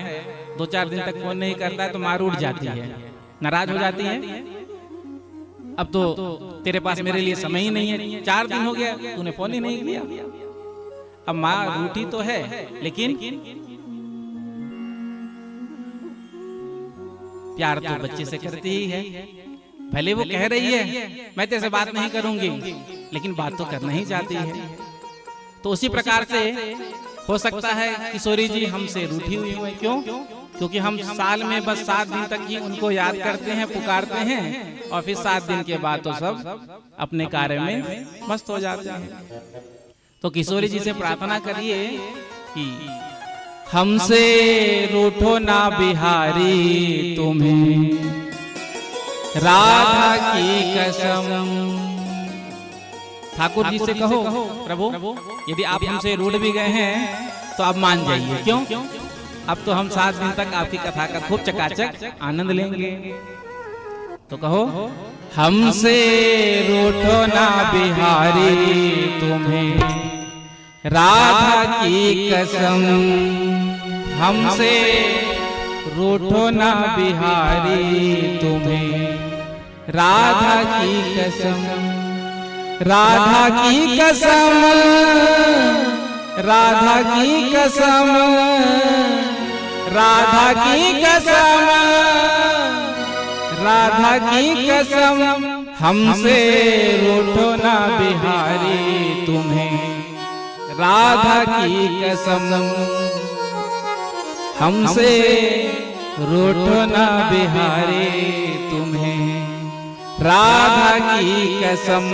2-4 दिन तक फोन नहीं करता है तो माँ रूठ जाती है, नाराज हो जाती है। अब तो तेरे पास मेरे लिए समय ही नहीं है, 4 दिन हो गया तूने फोन ही नहीं किया। अब माँ रूठी तो है, लेकिन प्यार तो बच्चे से करती ही है। भले वो कह रही है मैं तेरे से बात नहीं करूंगी, लेकिन बात तो करना ही चाहती है। तो उसी प्रकार से हो सकता है किशोरी जी हमसे रूठी हुई है। क्यों? क्योंकि हम साल में बस 7 दिन तक ही उनको याद करते हैं, पुकारते हैं, और फिर 7 दिन के बाद तो सब अपने कार्य में मस्त हो जाते हैं। तो किशोरी जी से प्रार्थना करिए कि हमसे रूठो ना बिहारी, तुम्हें राधा की कसम। ठाकुर जी से कहो प्रभु यदि आप हमसे रूठ भी गए हैं तो आप मान जाइए। क्यों? अब तो हम 7 दिन तक आपकी कथा का खूब चकाचक आनंद लेंगे। तो कहो हमसे रूठो ना बिहारी, तुम्हें राधा की कसम। हमसे रूठो ना बिहारी, तुम्हें राधा की कसम। राधा की कसम राधा की कसम, राधा की कसम, राधा की कसम, हमसे रूठो ना बिहारी तुम्हें, राधा की कसम, हमसे रूठो ना बिहारी तुम्हें, राधा की कसम।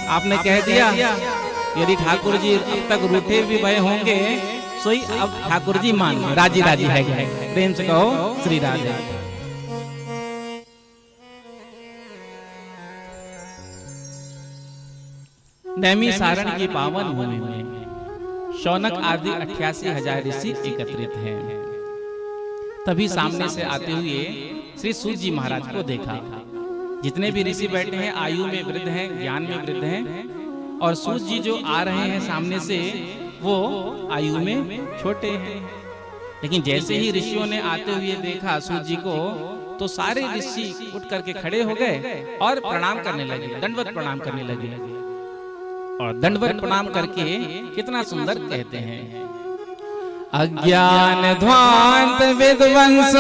आपने कह दिया, यदि ठाकुर जी अब तक रूठे भी भय होंगे सोई अब ठाकुर जी मान राजी राजी है, प्रेम से कहो श्री राधे। नैमी सारण की पावन भूमि में शौनक आदि 88,000 ऋषि एकत्रित हैं। तभी सामने से आते हुए श्री सूत जी महाराज को देखा। जितने भी ऋषि बैठे हैं आयु में वृद्ध हैं, ज्ञान में वृद्ध हैं, और सूत जी जो आ रहे हैं सामने से वो आयु में छोटे हैं। लेकिन जैसे ही ऋषियों ने आते हुए देखा सूत जी को, तो सारे ऋषि उठ करके खड़े हो गए और प्रणाम करने लगे, दंडवत प्रणाम करने लगे। और दंडवत प्रणाम करके कितना सुंदर कहते हैं, अज्ञान ध्वांत विध्वंस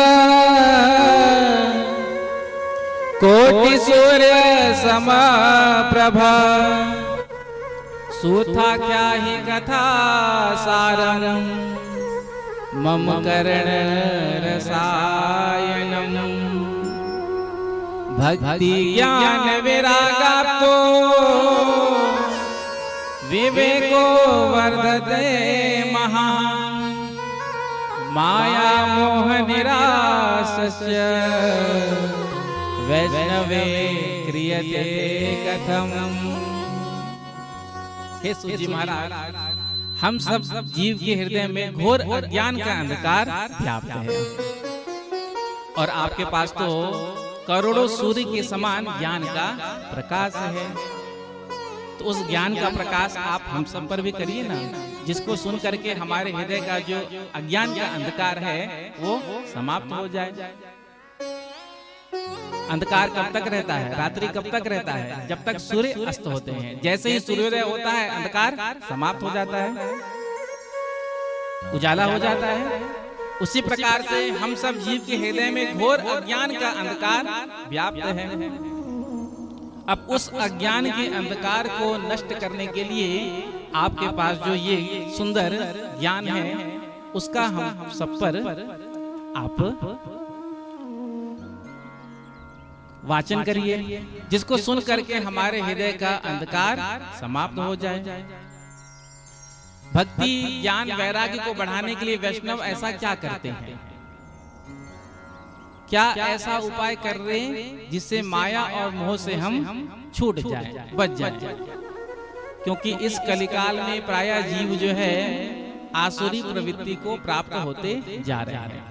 कोटि सूर्य समप्रभा, सूथा क्या ही कथा सारम, मम कर्ण रसायनम, भक्ति ज्ञान विरागाप्तो विवेको वर्धते महान्, माया मोह निरासस्य वैष्णवे क्रियते कथम। हे सूत जी महाराज, हम सब जीव के हृदय में घोर अज्ञान का अंधकार व्याप्त है, और आपके पास तो करोड़ों सूर्य के समान ज्ञान का प्रकाश है। तो उस ज्ञान का प्रकाश आप हम सब पर भी करिए ना, जिसको सुन करके हमारे हृदय का जो अज्ञान का अंधकार है वो समाप्त हो जाए। अंधकार कब तक रहता है? रात्रि कब तक रहता है? जब तक सूर्य अस्त होते हैं। जैसे ही सूर्योदय होता है अंधकार समाप्त हो जाता है, उजाला हो जाता है। उसी प्रकार से हम सब जीव के हृदय में घोर अज्ञान का अंधकार व्याप्त है। अब उस अज्ञान के अंधकार को नष्ट करने के लिए आपके पास जो ये सुंदर ज्ञान है उसका हम सब पर आप वाचन करिए, जिसको सुन करके हमारे हृदय का अंधकार समाप्त हो जाए। भक्ति ज्ञान वैराग्य को बढ़ाने के लिए वैष्णव ऐसा क्या करते हैं? क्या ऐसा उपाय कर रहे हैं जिससे माया और मोह से हम छूट जाएं, बच जाएं? क्योंकि इस कलिकाल में प्रायः जीव जो है आसुरी प्रवृत्ति को प्राप्त होते जा रहे हैं।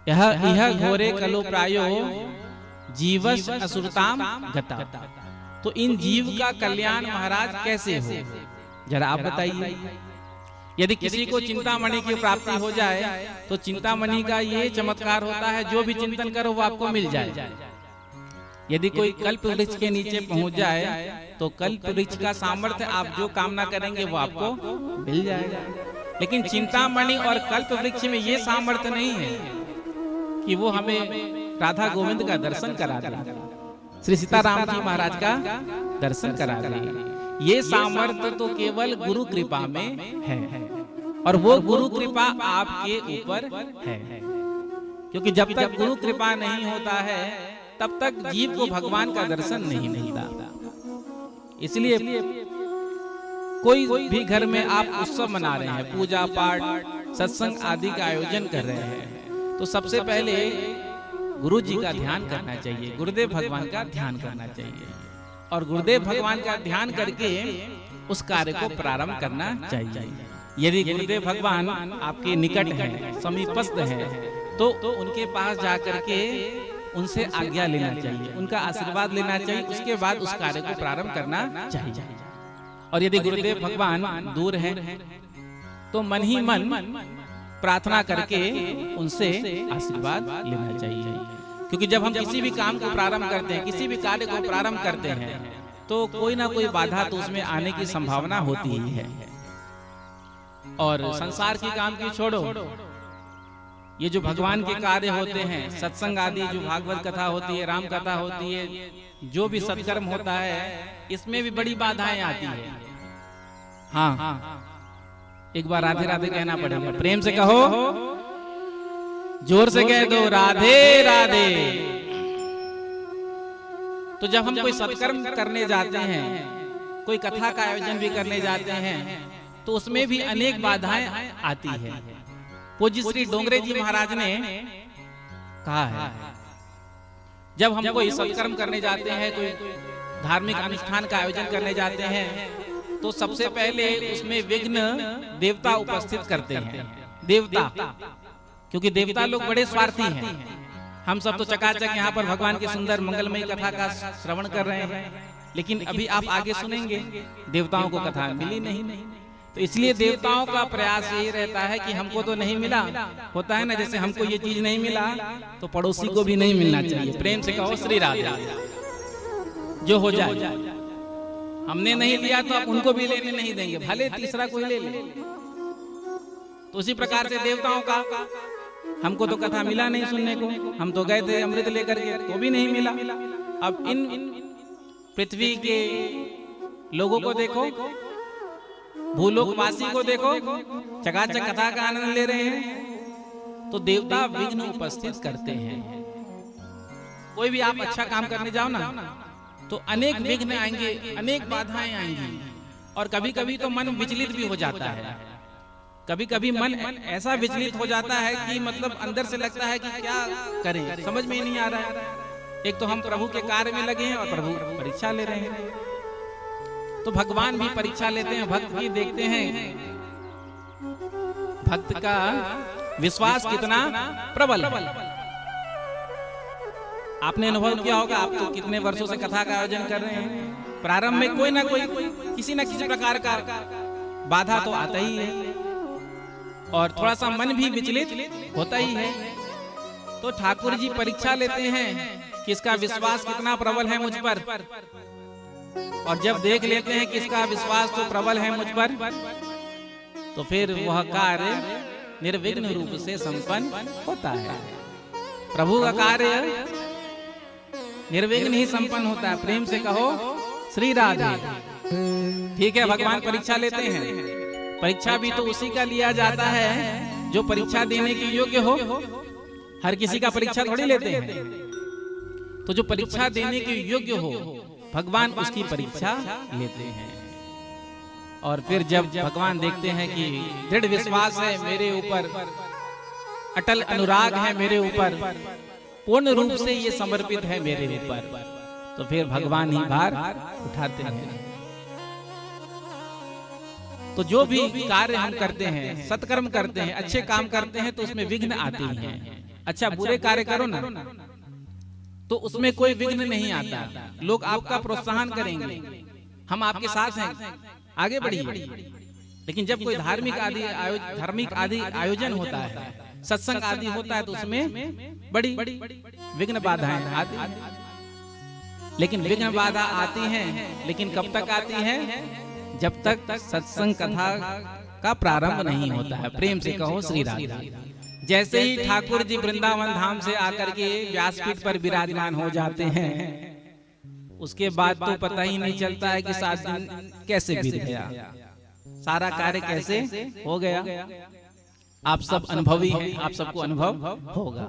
यह घोरे कलो प्रायो जीवस असुरताम गता। तो इन जीव का कल्याण महाराज कैसे हो, जरा आप बताइए। यदि किसी को चिंतामणि की प्राप्ति हो जाए तो चिंतामणि का ये चमत्कार होता है, जो भी चिंतन करो वो आपको मिल जाए। यदि कोई कल्प वृक्ष के नीचे पहुंच जाए तो कल्प वृक्ष का सामर्थ्य आप जो कामना करेंगे वो आपको मिल जाएगा। लेकिन चिंतामणि और कल्प वृक्ष में ये सामर्थ्य नहीं है कि वो हमें राधा गोविंद का दर्शन करा दे, श्री सीताराम जी महाराज का दर्शन करा दे। ये सामर्थ्य तो केवल गुरु कृपा में है, और वो गुरु कृपा आपके ऊपर है। क्योंकि जब तक गुरु कृपा नहीं होता है तब तक जीव को भगवान का दर्शन नहीं मिलता। इसलिए कोई भी घर में आप उत्सव मना रहे हैं, पूजा पाठ सत्संग आदि का आयोजन कर रहे हैं, तो सबसे पहले गुरु जी का ध्यान करना चाहिए, गुरुदेव भगवान का ध्यान करना चाहिए, और गुरुदेव भगवान का ध्यान करके उस कार्य को प्रारंभ करना चाहिए। यदि गुरुदेव भगवान आपके निकट हैं, समीपस्थ हैं, तो उनके पास जाकर के उनसे आज्ञा लेना चाहिए, उनका आशीर्वाद लेना चाहिए, उसके बाद उस कार्य को प्रारंभ करना चाहिए। और यदि गुरुदेव भगवान दूर हैं तो मन ही मन प्रार्थना करके उनसे आशीर्वाद लेना चाहिए। क्योंकि जब हम किसी भी काम को प्रारंभ करते हैं, किसी भी कार्य को प्रारंभ करते हैं, तो कोई ना कोई बाधा तो उसमें आने की संभावना होती ही है। और संसार की काम की छोड़ो, ये जो भगवान के कार्य होते हैं, सत्संग आदि, जो भागवत कथा होती है, राम कथा होती है, जो भी सत्कर्म होता है, इसमें भी बड़ी बाधाएं आती है। हाँ, एक बार राधे राधे कहना पड़ेगा, प्रेम से कहो, जोर से कह दो, राधे राधे। तो जब हम कोई सत्कर्म करने जाते हैं, कोई कथा का आयोजन भी करने जाते हैं, तो उसमें भी अनेक बाधाएं आती है। पूज्य श्री डोंगरे जी महाराज ने कहा है, जब हम कोई सत्कर्म करने जाते हैं, कोई धार्मिक अनुष्ठान का आयोजन करने जाते हैं, तो सबसे पहले उसमें विघ्न देवता उपस्थित करते हैं। देवता, क्योंकि देवता लोग बड़े स्वार्थी हैं। हम सब तो चकाचक यहाँ पर भगवान की सुंदर मंगलमयी कथा का श्रवण कर रहे हैं, लेकिन अभी आप आगे सुनेंगे देवताओं को कथा मिली नहीं। तो इसलिए देवताओं का प्रयास यही रहता है कि हमको तो नहीं मिला, होता है ना, जैसे हमको ये चीज नहीं मिला तो पड़ोसी को भी नहीं मिलना चाहिए। प्रेम से कहो श्री राधे। जो हो जाए, हमने नहीं लिया तो आप उनको भी लेने नहीं देंगे, भले तीसरा कोई ले ले। तो उसी प्रकार से देवताओं का, हमको तो कथा मिला नहीं सुनने को, हम तो गए थे अमृत लेकर के, तो भी नहीं मिला। अब इन पृथ्वी के लोगों को देखो, भूलोकवासी को देखो, चकाचक कथा का आनंद ले रहे हैं। तो देवता विघ्न उपस्थित करते हैं। कोई भी आप अच्छा काम करने जाओ ना, तो अनेक विघ्न आएंगे, अनेक बाधाएं आएंगी, और कभी कभी तो मन विचलित भी हो जाता है। कभी कभी मन ऐसा विचलित हो जाता है कि मतलब अंदर से लगता है कि क्या करें, समझ में ही नहीं आ रहा है। एक तो हम प्रभु के कार्य में लगे हैं और प्रभु परीक्षा ले रहे हैं। तो भगवान भी परीक्षा लेते हैं, भक्त भी देखते हैं भक्त का विश्वास कितना प्रबल है। आपने अनुभव किया होगा, आप तो कितने वर्षों से कथा का आयोजन कर रहे हैं, प्रारंभ में कोई ना कोई, किसी न किसी प्रकार का बाधा तो आता ही है, और थोड़ा सा मन भी विचलित होता ही है। तो ठाकुर जी परीक्षा लेते हैं कि इसका विश्वास कितना प्रबल है मुझ पर, और जब देख लेते हैं कि इसका विश्वास तो प्रबल है मुझ पर, तो फिर वह कार्य निर्विघ्न रूप से संपन्न होता है। प्रभु का कार्य निर्विघ्न ही संपन्न होता है। प्रेम से कहो श्री राधे। ठीक है, भगवान परीक्षा लेते हैं। परीक्षा भी तो उसी का लिया जाता है जो परीक्षा देने के योग्य हो। हर किसी का परीक्षा थोड़ी लेते हैं। तो जो परीक्षा देने के योग्य हो, भगवान उसकी परीक्षा लेते हैं। और फिर जब भगवान देखते हैं कि दृढ़ विश्वास है मेरे ऊपर, अटल अनुराग है मेरे ऊपर, पूर्ण रूप से ये समर्पित है मेरे ऊपर, तो फिर भगवान ही भार उठाते हैं। तो जो भी कार्य हम करते हैं, सत्कर्म करते हैं, अच्छे काम करते हैं, तो उसमें विघ्न आते ही हैं। अच्छा बुरे कार्य करो ना, तो उसमें कोई विघ्न नहीं आता। लोग आपका प्रोत्साहन करेंगे, हम आपके साथ हैं, आगे बढ़िए। लेकिन जब कोई धार्मिक आदि आयोजन होता है, सत्संग आदि होता है, तो उसमें बड़ी विघ्न बाधाएं आती हैं। लेकिन विघ्न बाधा आती हैं, लेकिन कब तक आती हैं? जब तक सत्संग कथा का प्रारंभ नहीं होता है। प्रेम से कहो श्री राधे। जैसे ही ठाकुर जी वृंदावन धाम से आकर के व्यासपीठ पर विराजमान हो जाते हैं, उसके बाद तो पता ही नहीं चलता है कि 7 दिन कैसे बीत गया, सारा कार्य कैसे हो गया। आप सब अनुभवी हैं, आप सबको अनुभव होगा।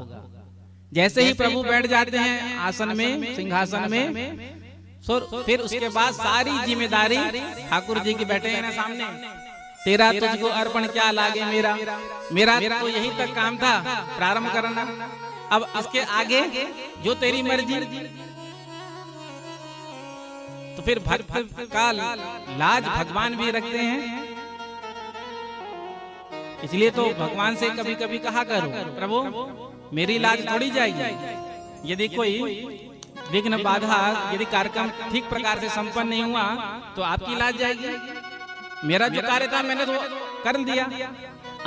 जैसे ही प्रभु बैठ जाते हैं आसन में, सिंहासन में, फिर उसके बाद सारी जिम्मेदारी ठाकुर जी की बैठे हैं ना सामने। तेरा तुझको अर्पण क्या लागे मेरा तो यही तक काम था, प्रारंभ करना। अब इसके आगे जो तेरी मर्जी। तो फिर भक्त का लाज भगवान भी रखते हैं। इसलिए तो भगवान से कभी कभी कहा करो, प्रभु मेरी लाज थोड़ी जाएगी। यदि कोई विघ्न बाधा, यदि कार्यक्रम ठीक प्रकार से संपन्न नहीं हुआ, तो आपकी लाज जाएगी। मेरा जो कार्य था मैंने तो कर दिया,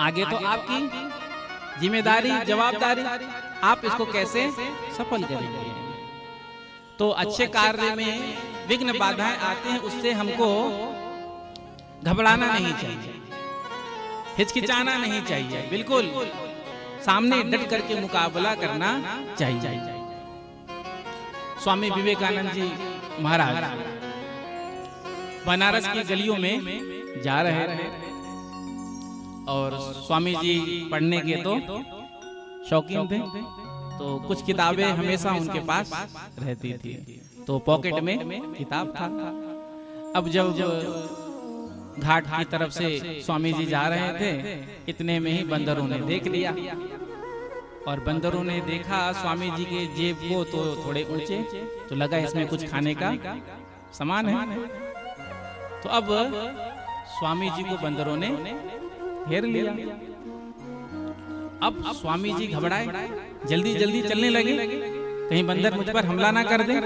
आगे तो आपकी जिम्मेदारी, जवाबदारी, आप इसको कैसे सफल करेंगे। तो अच्छे कार्य में विघ्न बाधाएं आते हैं, उससे हमको घबराना नहीं चाहिए। हिचकिचाना नहीं चाहिए, बिल्कुल सामने डट करके मुकाबला करना चाहिए। स्वामी विवेकानंद जी महाराज बनारस की गलियों में जा रहे थे और स्वामी जी पढ़ने के तो शौकीन थे, तो कुछ किताबें हमेशा उनके पास रहती थी, तो पॉकेट में किताब था। अब जब घाट की तरफ से स्वामी जी जा रहे थे, इतने में ही बंदरों ने देख लिया और बंदरों ने देखा स्वामी जी के जेब को तो थोड़े ऊंचे, तो लगा इसमें कुछ खाने का सामान है। तो अब स्वामी जी को बंदरों ने घेर लिया। अब स्वामी जी घबराए, जल्दी जल्दी चलने लगे, कहीं बंदर मुझ पर हमला ना कर दे।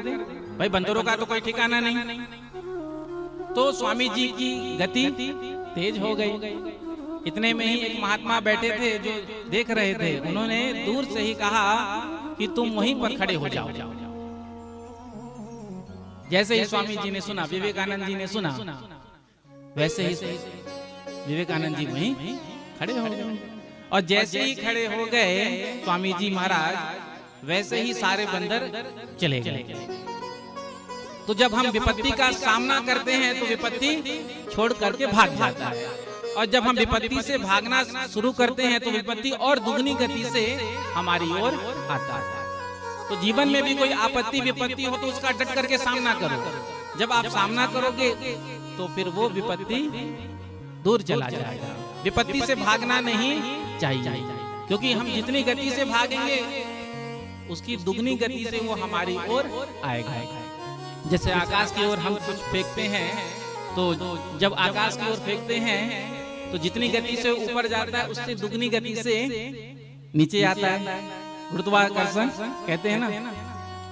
भाई बंदरों का तो कोई ठिकाना नहीं। तो स्वामी जी की गति तेज हो गई। इतने में ही एक महात्मा बैठे थे जो देख रहे थे, उन्होंने दूर से ही कहा कि तुम वहीं पर खड़े हो जाओ। जैसे ही स्वामी जी ने सुना, विवेकानंद जी ने सुना, वैसे ही विवेकानंद जी वहीं खड़े हो गए। और जैसे ही खड़े हो गए स्वामी जी महाराज, वैसे ही सारे बंदर चले गए। तो जब हम विपत्ति का सामना करते हैं तो विपत्ति छोड़ करके भाग जाता है, और जब हम विपत्ति से भागना शुरू करते हैं तो विपत्ति और दुगनी गति से हमारी ओर आता है। तो जीवन में भी कोई आपत्ति विपत्ति हो तो उसका डट करके सामना करो। जब आप सामना करोगे तो फिर वो विपत्ति दूर चला जाएगा। विपत्ति से भागना नहीं चाहिए, क्योंकि हम जितनी गति से भागेंगे उसकी दुगनी गति से वो हमारी ओर आएगा। जैसे आकाश की ओर हम कुछ फेंकते हैं, तो जब आकाश की ओर फेंकते हैं तो जितनी गति से ऊपर जाता है उससे दुगनी गति से नीचे आता है, गुरुत्वाकर्षण कहते हैं ना।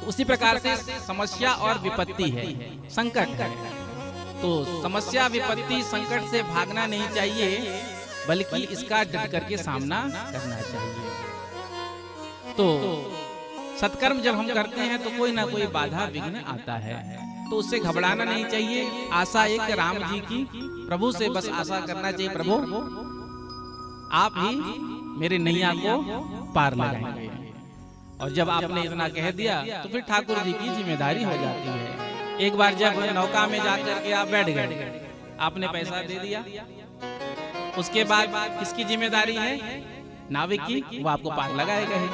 तो उसी प्रकार से समस्या और विपत्ति है, संकट है। तो समस्या विपत्ति संकट से भागना नहीं चाहिए, बल्कि इसका डट करके सामना करना चाहिए। तो सत्कर्म जब हम करते हैं तो कोई ना कोई बाधा विघ्न आता है, तो उससे घबराना नहीं चाहिए। आशा एक राम जी की, प्रभु से बस आशा करना चाहिए, प्रभु आप ही मेरे नैया को पार लगाएंगे। और जब आपने इतना कह दिया तो फिर ठाकुर जी की जिम्मेदारी हो जाती है। एक बार जब नौका में जाकर के आप बैठ गए, आपने पैसा दे दिया, उसके बाद किसकी जिम्मेदारी है? नाविक की, वो आपको पार लगाएगा ही।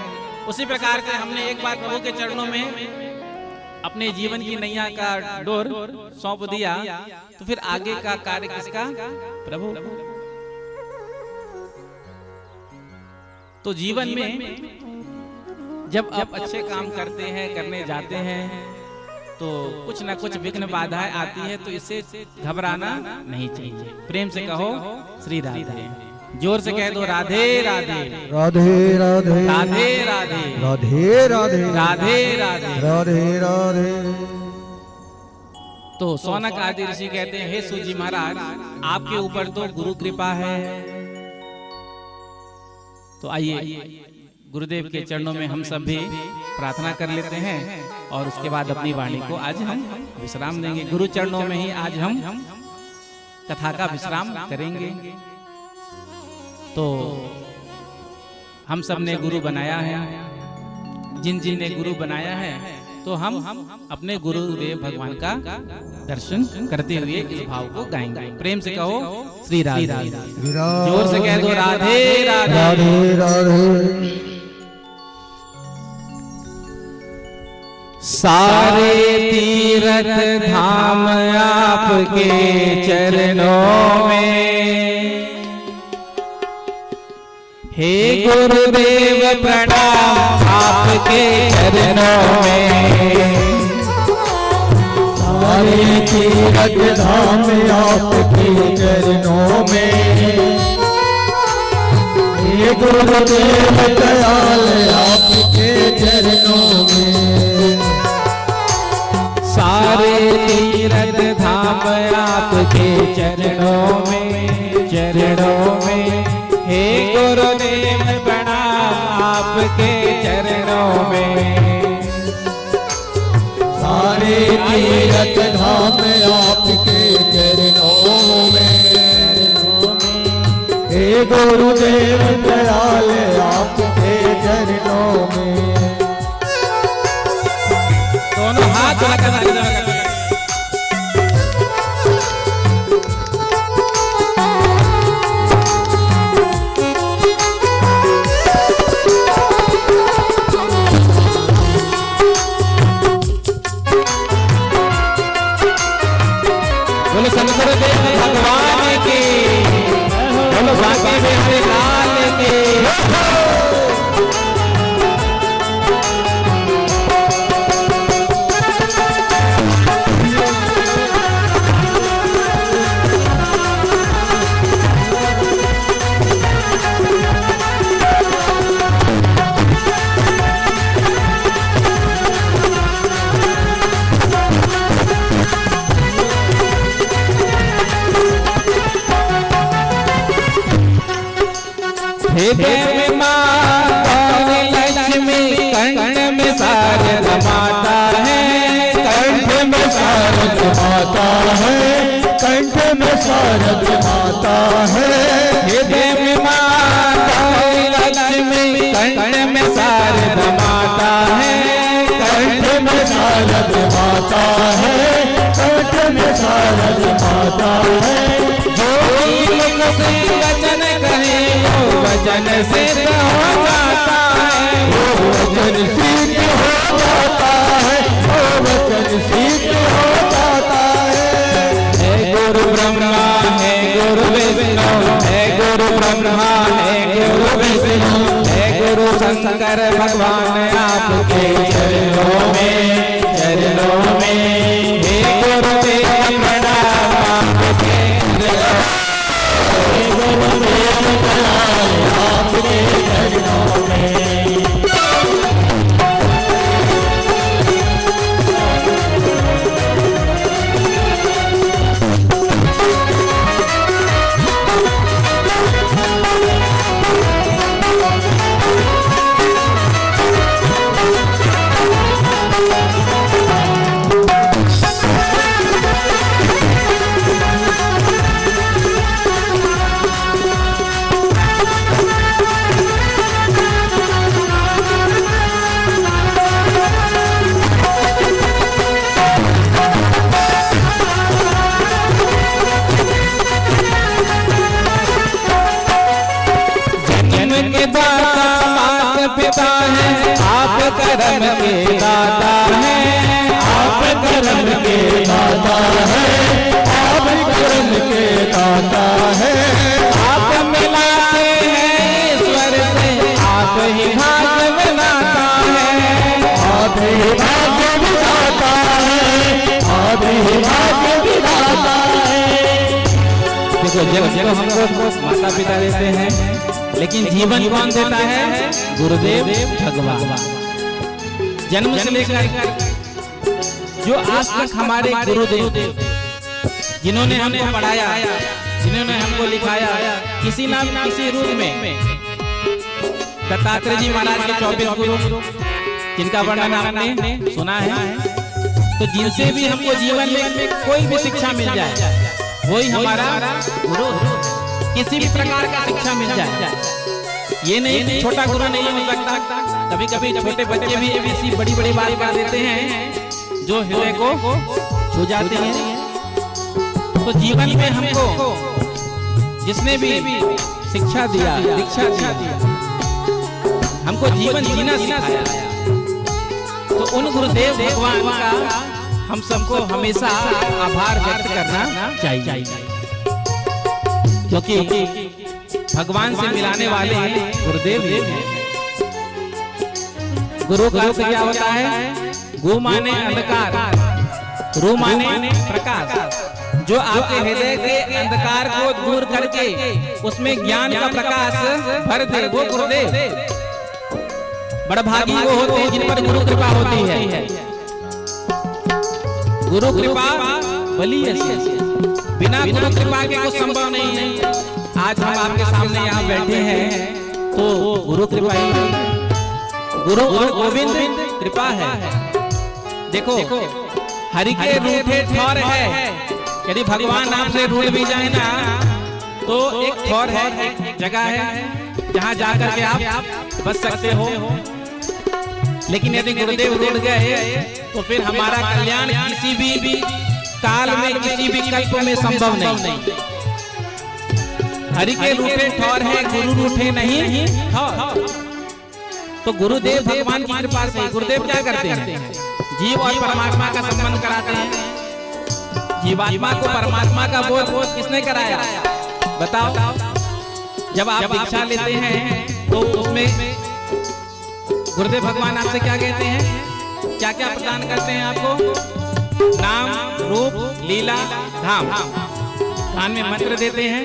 उसी प्रकार से हमने एक बार प्रभु के चरणों में अपने जीवन की नैया का डोर सौंप दिया, तो फिर आगे का कार्य किसका? प्रभु। तो जीवन में जब आप अच्छे काम करते हैं, करने जाते हैं, तो कुछ ना कुछ विघ्न बाधाएं आती है, तो इससे घबराना नहीं चाहिए। प्रेम से कहो श्री राधे, जोर से कह दो राधे राधे, राधे राधे, राधे राधे, राधे राधे, राधे राधे, राधे राधे। तो सौनक आदि ऋषि कहते हैं, हे सूजी महाराज, आपके ऊपर तो गुरु कृपा है। तो आइए गुरुदेव के चरणों में हम सब भी प्रार्थना कर लेते हैं, और उसके बाद अपनी वाणी को आज हम विश्राम देंगे। गुरु चरणों में ही आज हम कथा का विश्राम करेंगे। तो हम सब ने गुरु बनाया है, जिन जिन ने गुरु बनाया है, तो हम अपने गुरुदेव भगवान का दर्शन करते हुए इस भाव को गाएंगे। प्रेम से कहो श्री राधे, जोर से कह दो राधे राधे, राधे राधे। सारे तीर्थ धाम आपके चरणों में, हे गुरुदेव प्रणाम आपके चरणों में। सारे तीर्थ धाम आपके चरणों में, हे गुरुदेव दयाल आपके चरणों में। सारे तीर्थ धाम आपके चरणों में, चरणों में, हे गुरुदेव प्रणाम आपके चरणों में। सारे तीर्थ धाम आपके चरणों में, हे हे गुरुदेव दयाल आपके चरणों में। दोनों हाथ लगा बोलो शंकर देव भगवान की, बोलो बांके बिहारी लाल की। हृदय में माँ गौरी लक्ष्मी, कंठ में शारद माता है, कंठ में शारद माता है, कंठ में शारद माता है। हृदय में माँ गौरी लक्ष्मी, कंठ में शारद माता है, कंठ में शारद माता है, कंठ में शारद माता है। वचन कहे वो वचन सिद्ध हो जाता है, वो वचन सिद्ध हो जाता है, वो वचन सिद्ध हो जाता है। है गुरु ब्रह्मा है गुरु विष्णु, है गुरु ब्रह्मा है गुरु विष्णु, है गुरु शंकर भगवान आपके चरणों में, चरणों में। हे गुरुदेव प्रणाम आपके आपके चरणों में। पिता है आप करम के दाता है, आप करम के दाता है, आप करम के दाता है। आप मिलाते हैं ईश्वर से, आप ही भाग्य बनाता है, आप ही भाग्य विधाता है, आप ही भाग्य विधाता है। देखो जब हमको माता पिता देते हैं, लेकिन जीवन कौन देता है? गुरुदेव भगवान। जन्म से लेकर जो आज तक हमारे गुरुदेव, जिन्होंने हमको पढ़ाया, जिन्होंने हमको लिखाया, किसी ना किसी रूप में। दत्तात्रेय जी महाराज के 24 गुरु, जिनका वर्णन आपने सुना है। तो जिनसे भी हमको जीवन में कोई भी शिक्षा मिल जाए, वही हमारा गुरु। किसी भी प्रकार का शिक्षा मिल जाए, ये नहीं कि छोटा गुरु नहीं हो सकता। कभी कभी छोटे बच्चे भी ऐसी बड़ी बड़ी बात कर देते हैं जो हृदय को छू जाते हैं। तो जीवन में हमको जिसने भी शिक्षा दिया, दीक्षा दिया, हमको जीवन जीना सिखाया, तो उन गुरुदेव भगवान का हम सबको हमेशा आभार व्यक्त करना चाहिए, क्योंकि भगवान से मिलाने वाले गुरुदेव ही हैं। गुरु का अर्थ क्या होता है? गु माने अंधकार, रु माने प्रकाश। जो आपके हृदय के अंधकार को दूर करके उसमें ज्ञान का प्रकाश भर दे, वो गुरुदेव। बड़ा भागी वो होते हैं जिन पर गुरु कृपा होती है। गुरु कृपा बली ऐसी, बिना गुरु कृपा के कुछ संभव नहीं है। आज हम आपके सामने यहाँ बैठे हैं तो गुरु कृपा ही है, गुरु और गोविंद कृपा है। देखो हरि के रूठे ठौर है, यदि भगवान आपसे रूठ भी जाए ना तो एक ठौर है, जगह है जहाँ जाकर के आप बच सकते हो। लेकिन यदि गुरुदेव रुठ गए तो फिर हमारा कल्याण किसी भी काल में, किसी भी कल्प में संभव नहीं। हरि के रूठे ठौर है, गुरु रूठे नहीं ठौर। तो गुरुदेव भगवान की कृपा से गुरुदेव क्या करते हैं? जीव और परमात्मा का संबंध कराते हैं। जीवात्मा को परमात्मा का बोध किसने कराया बताओ? जब आप दीक्षा लेते हैं तो उसमें गुरुदेव भगवान आपसे क्या कहते हैं? क्या क्या प्रदान करते हैं आपको? नाम, रूप, लीला, धाम। कान में मंत्र देते हैं,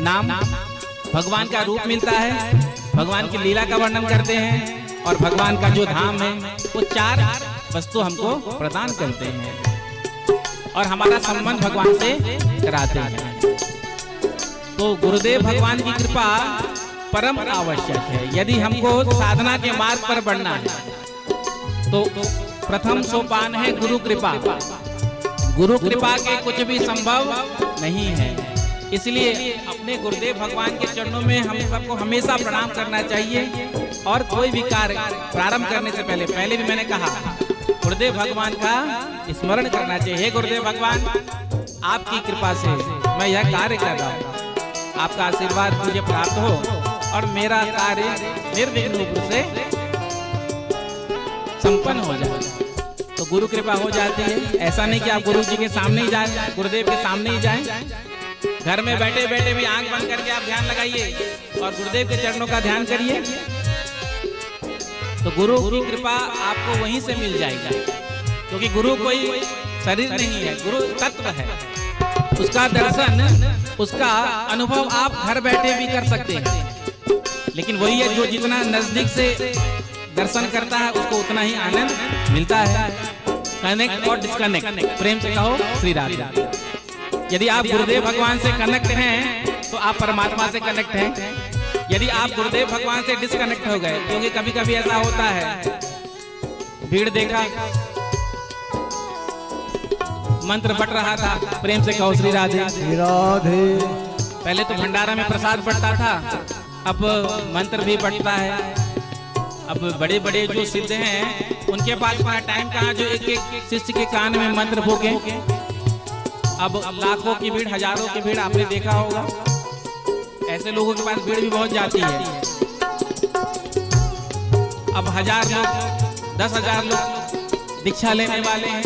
नाम, भगवान का रूप मिलता है, भगवान की लीला का वर्णन करते हैं, और भगवान का जो धाम है वो 4 वस्तु हमको प्रदान करते हैं और हमारा संबंध भगवान से कराते हैं। तो गुरुदेव भगवान की कृपा परम आवश्यक है। यदि हमको साधना के मार्ग पर बढ़ना है तो प्रथम सोपान है गुरु कृपा। गुरु कृपा के कुछ भी संभव नहीं है। इसलिए अपने गुरुदेव भगवान के चरणों में हम सबको हमेशा प्रणाम करना चाहिए। और कोई भी कार्य प्रारंभ करने से पहले भी मैंने कहा, गुरुदेव भगवान का स्मरण करना चाहिए। हे गुरुदेव भगवान, आपकी कृपा से मैं यह कार्य कर रहा हूँ, आपका आशीर्वाद मुझे प्राप्त हो और मेरा कार्य निर्विघ्न रूप से संपन्न हो जाए। तो गुरु कृपा हो जाती है। ऐसा नहीं कि आप गुरु जी के सामने ही जाए, गुरुदेव के सामने ही जाए। घर में बैठे बैठे भी आंख बंद करके आप ध्यान लगाइए और गुरुदेव के चरणों का ध्यान करिए, तो गुरु की कृपा आपको वहीं से मिल जाएगी। क्योंकि गुरु कोई शरीर नहीं है, गुरु तत्व है। उसका दर्शन, उसका अनुभव आप घर बैठे भी कर सकते हैं। लेकिन वही है जो जितना नजदीक से दर्शन करता है उसको उतना ही आनंद मिलता है। कनेक्ट और डिस्कनेक्ट, प्रेम से कहो श्री राधे। यदि आप गुरुदेव भगवान से कनेक्ट हैं तो आप परमात्मा से कनेक्ट हैं। यदि आप गुरुदेव भगवान से डिस्कनेक्ट हो गए, क्योंकि कभी कभी ऐसा होता है, भीड़ देखा, मंत्र बट रहा था, प्रेम से कहो श्री राधे। राधे। पहले तो भंडारा में प्रसाद बटता था, अब मंत्र भी बटता है। अब बड़े बड़े जो सिद्ध हैं उनके पास टाइम कहाँ जो एक एक शिष्य के कान में मंत्र फूके। अब लाखों की भीड़, हजारों की भीड़ आपने देखा होगा। ऐसे लोगों के पास भीड़ भी बहुत जाती है। अब 1000 लोग, 10,000 लोग दीक्षा लेने वाले हैं,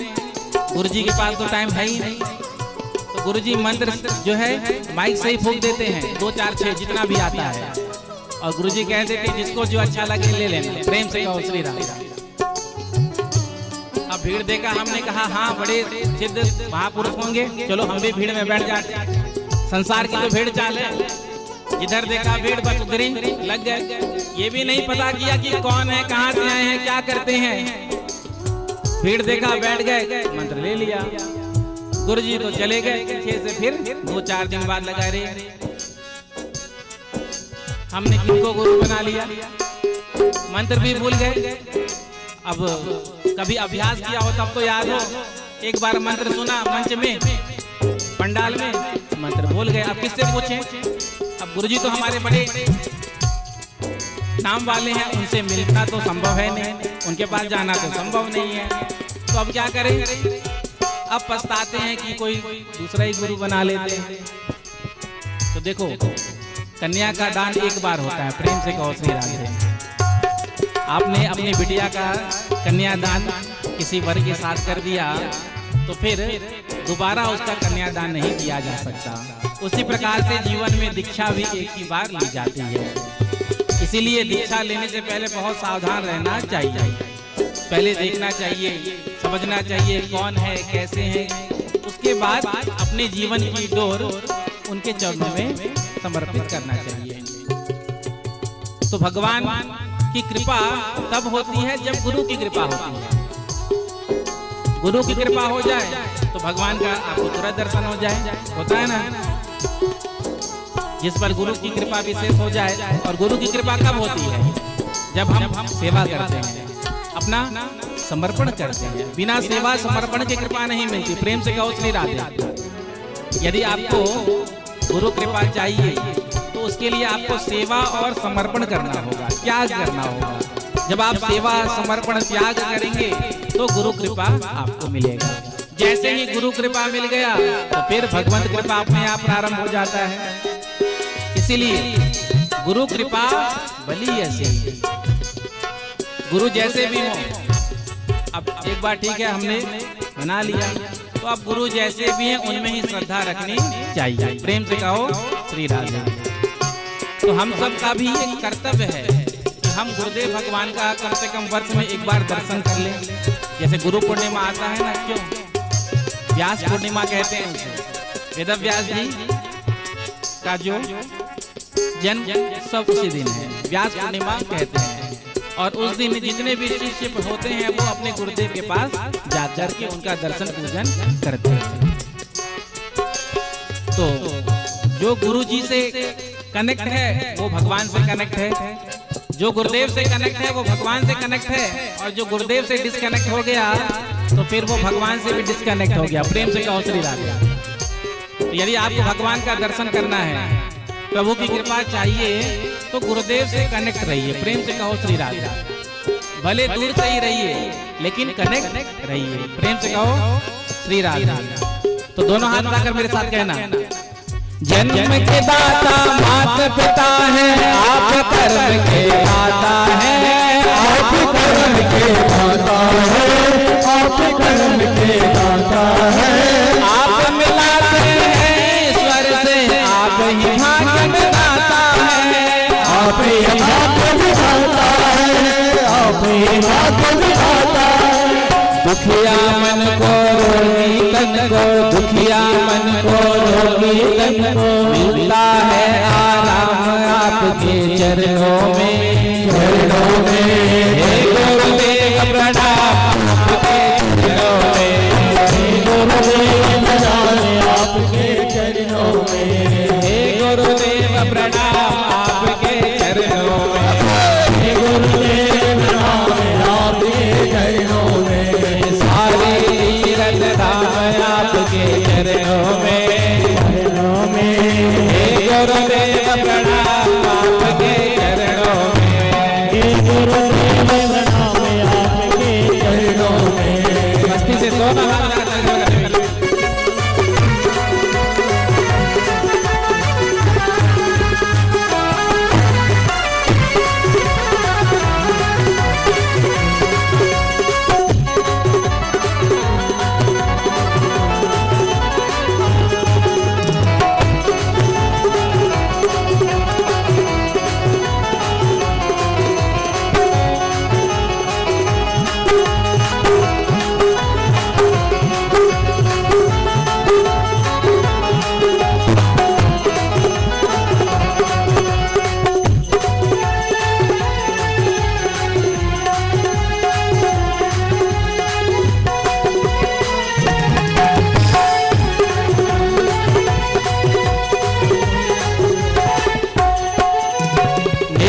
गुरुजी के पास तो टाइम है ही नहीं। तो गुरुजी मंत्र जो है माइक से ही फूंक देते हैं, 2, 4, 6 जितना भी आता है, और गुरुजी कह देते हैं जिसको जो अच्छा लगे ले लेना। प्रेम से कहो श्री राधे। अब भीड़ देखा, हमने कहा हाँ बड़े सिद्ध महापुरुष होंगे, चलो हम भी भीड़ में बैठ जाते। संसार की तो भीड़ चाल है, इधर देखा भीड़ बस उधर ही लग गए। ये भी नहीं पता किया कि कौन है, कहाँ से आए हैं, क्या करते हैं। भीड़ देखा, बैठ गए, मंत्र ले लिया। गुरुजी तो चले गए पीछे से, फिर 2-4 दिन बाद लगा रहे हमने किनको गुरु बना लिया, मंत्र भी भूल गए। अब कभी अभ्यास किया हो तब तो याद हो। एक बार मंत्र सुना मंच में, पंडाल में, मंत्र भूल गए। अब किससे पूछें? अब गुरुजी तो हमारे बड़े नाम वाले हैं, उनसे मिलना तो संभव है नहीं, उनके पास जाना तो संभव नहीं है। तो अब क्या करें? अब पछताते हैं कि कोई दूसरा ही गुरु बना लेते हैं। तो देखो, कन्या का दान एक बार होता है, प्रेम से कहो श्री राधे। आपने अपनी बिटिया का कन्यादान किसी वर के साथ कर दिया तो फिर दोबारा उसका कन्यादान नहीं किया जा सकता। उसी प्रकार से जीवन में दीक्षा भी एक ही बार ली जाती है। इसीलिए दीक्षा लेने से पहले बहुत सावधान रहना चाहिए। पहले देखना चाहिए, समझना चाहिए कौन है, कैसे हैं। उसके बाद अपने जीवन की डोर उनके चरणों में समर्पित करना चाहिए। तो भगवान की कृपा तब होती है जब गुरु की कृपा होती है। गुरु की कृपा हो जाए तो भगवान का आपको तुरंत दर्शन हो जाए, होता है ना। जिस पर गुरु की कृपा विशेष हो जाए। और गुरु की कृपा कब होती है? जब हम सेवा करते हैं, अपना समर्पण करते हैं। बिना सेवा समर्पण की कृपा नहीं मिलती। प्रेम से कहो श्री राधे। यदि आपको गुरु कृपा चाहिए तो उसके लिए आपको सेवा और समर्पण करना होगा, त्याग करना होगा। जब आप सेवा समर्पण त्याग करेंगे तो गुरु कृपा आपको मिलेगा। जैसे ही गुरु कृपा मिल गया तो फिर भगवंत कृपा अपने आप प्रारंभ हो जाता है। इसीलिए गुरु कृपा बली ऐसे, गुरु जैसे भी हो। अब एक बार ठीक है, हमने बना लिया तो अब गुरु जैसे भी हैं उनमें ही श्रद्धा रखनी चाहिए। प्रेम से कहो श्री राधे। तो हम सब का भी एक कर्तव्य है कि हम गुरुदेव भगवान का कम से कम वर्ष में एक बार दर्शन कर लें। जैसे गुरु पूर्णिमा आता है ना, क्यों व्यास पूर्णिमा कहते हैं उसे, वेद व्यास जी का जो जन्म सब उसी दिन है, व्यास पूर्णिमा कहते हैं। और उस दिन जितने भी शिष्य होते हैं वो अपने गुरुदेव के पास जाकर के उनका दर्शन पूजन करते हैं। तो जो गुरु जी से कनेक्ट है वो भगवान से कनेक्ट है, जो गुरुदेव से कनेक्ट है वो भगवान से कनेक्ट है, और जो गुरुदेव से डिस्कनेक्ट हो गया तो फिर वो भगवान से भी डिस्कनेक्ट हो गया। प्रेम से कहो श्री राधे। तो यदि आपको भगवान का दर्शन करना है, प्रभु की कृपा चाहिए, तो गुरुदेव से कनेक्ट रहिए। प्रेम से कहो श्री राधे। भले दूर से ही रहिए लेकिन कनेक्ट रहिए। प्रेम से कहो श्री राधे। तो दोनों हाथ उठाकर मेरे साथ कहना, जन्म के दाता मात पिता है, आप कर्म के दाता है, आप कर्म के दाता है, आप कर्म के दाता है। आप मिलाते हैं ईश्वर से, आप ही भाग्य में दाता है, आप ही भाग्य में दाता है, आप ही भाग्य में दाता है। दुखिया मन को रोगी तन को, दुखिया मन को रोगी तन को, मिलता है आराम आपके चरणों में, चरणों में। हे गुरुदेव प्रणाम आपके चरणों में, हे गुरुदेव प्रणाम आपके चरणों में, हे गुरुदेव प्रणाम आपके चरणों में, हे गुरुदेव प्रणाम आपके चरणों में। सारे तीरथ धाम आपके चरणों में, चरणों में। हे गुरुदेव प्रणाम आपके चरणों में, हे गुरुदेव प्रणाम आपके चरणों में। मस्ती से सोना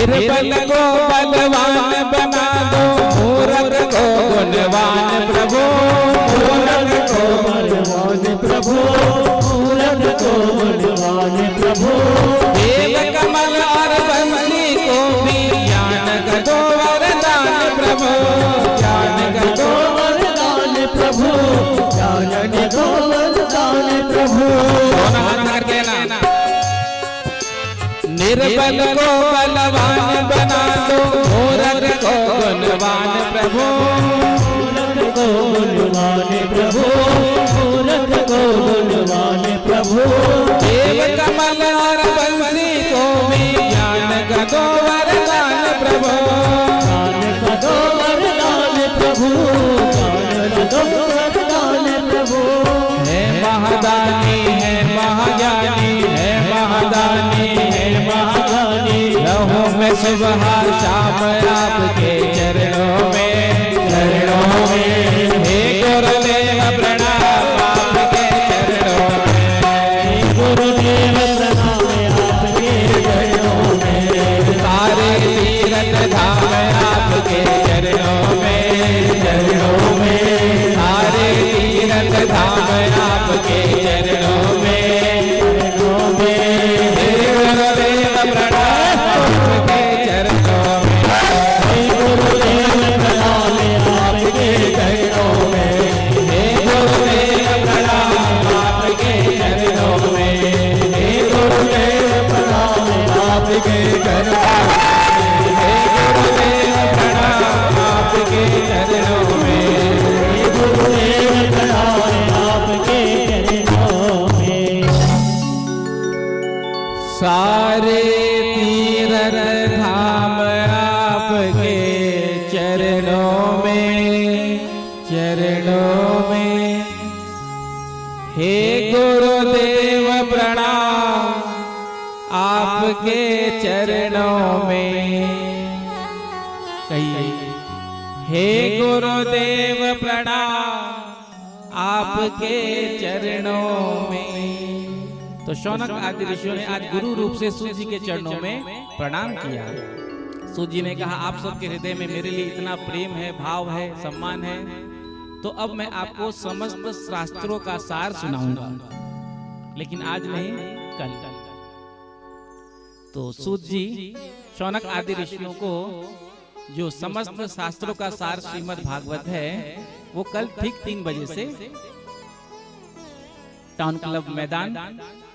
निर्बल को बलवान बना दो, मूर्ख को गुणवान प्रभु, मूर्ख को बलवान प्रभु, मूर्ख को गुणवान प्रभु। देव कमल और बंसी को भी ज्ञान का दो वरदान प्रभु, ज्ञान का दो वरदान प्रभु, ज्ञान का दो वरदान प्रभु। निर्बल को बलवान बना दो, मूर्ख को गुणवान प्रभु, मूर्ख को गुणवान प्रभु, मूर्ख को गुणवान प्रभु। देव कमल और बंसी को भी ज्ञान का दो वरदान प्रभु, ज्ञान का दो वरदान प्रभु, ज्ञान का दो वरदान प्रभु। है महादानी है महाज्ञानी, है महादानी है महादानी, रहूं मैं सुबह शाम आपके चरणों में, चरणों में। हे गुरुदेव प्रणाम आपके चरणों में, हे गुरुदेव प्रणाम आपके चरणों में। सारे तीरथ धाम आपके चरणों में, चरणों में। सारे तीरथ धाम आपके चरणों में, चरणों में। हे गुरुदेव सारे तीर्थ धाम आपके चरणों में हे गुरुदेव प्रणाम आपके चरणों में। कहिए हे गुरुदेव प्रणाम आपके चरणों में। तो शौनक आदि ऋषियों ने आज गुरु रूप से सूत जी के चरणों में प्रणाम किया। सूत जी ने कहा आप सबके हृदय में मेरे लिए इतना प्रेम है, भाव है, सम्मान है, तो अब मैं आपको समस्त शास्त्रों का सार सुनाऊंगा, लेकिन आज नहीं कल। तो सूत जी शौनक आदि ऋषियों को जो समस्त शास्त्रों का सार श्रीमद् भागवत है वो कल ठीक 3 बजे से टाउन क्लब मैदान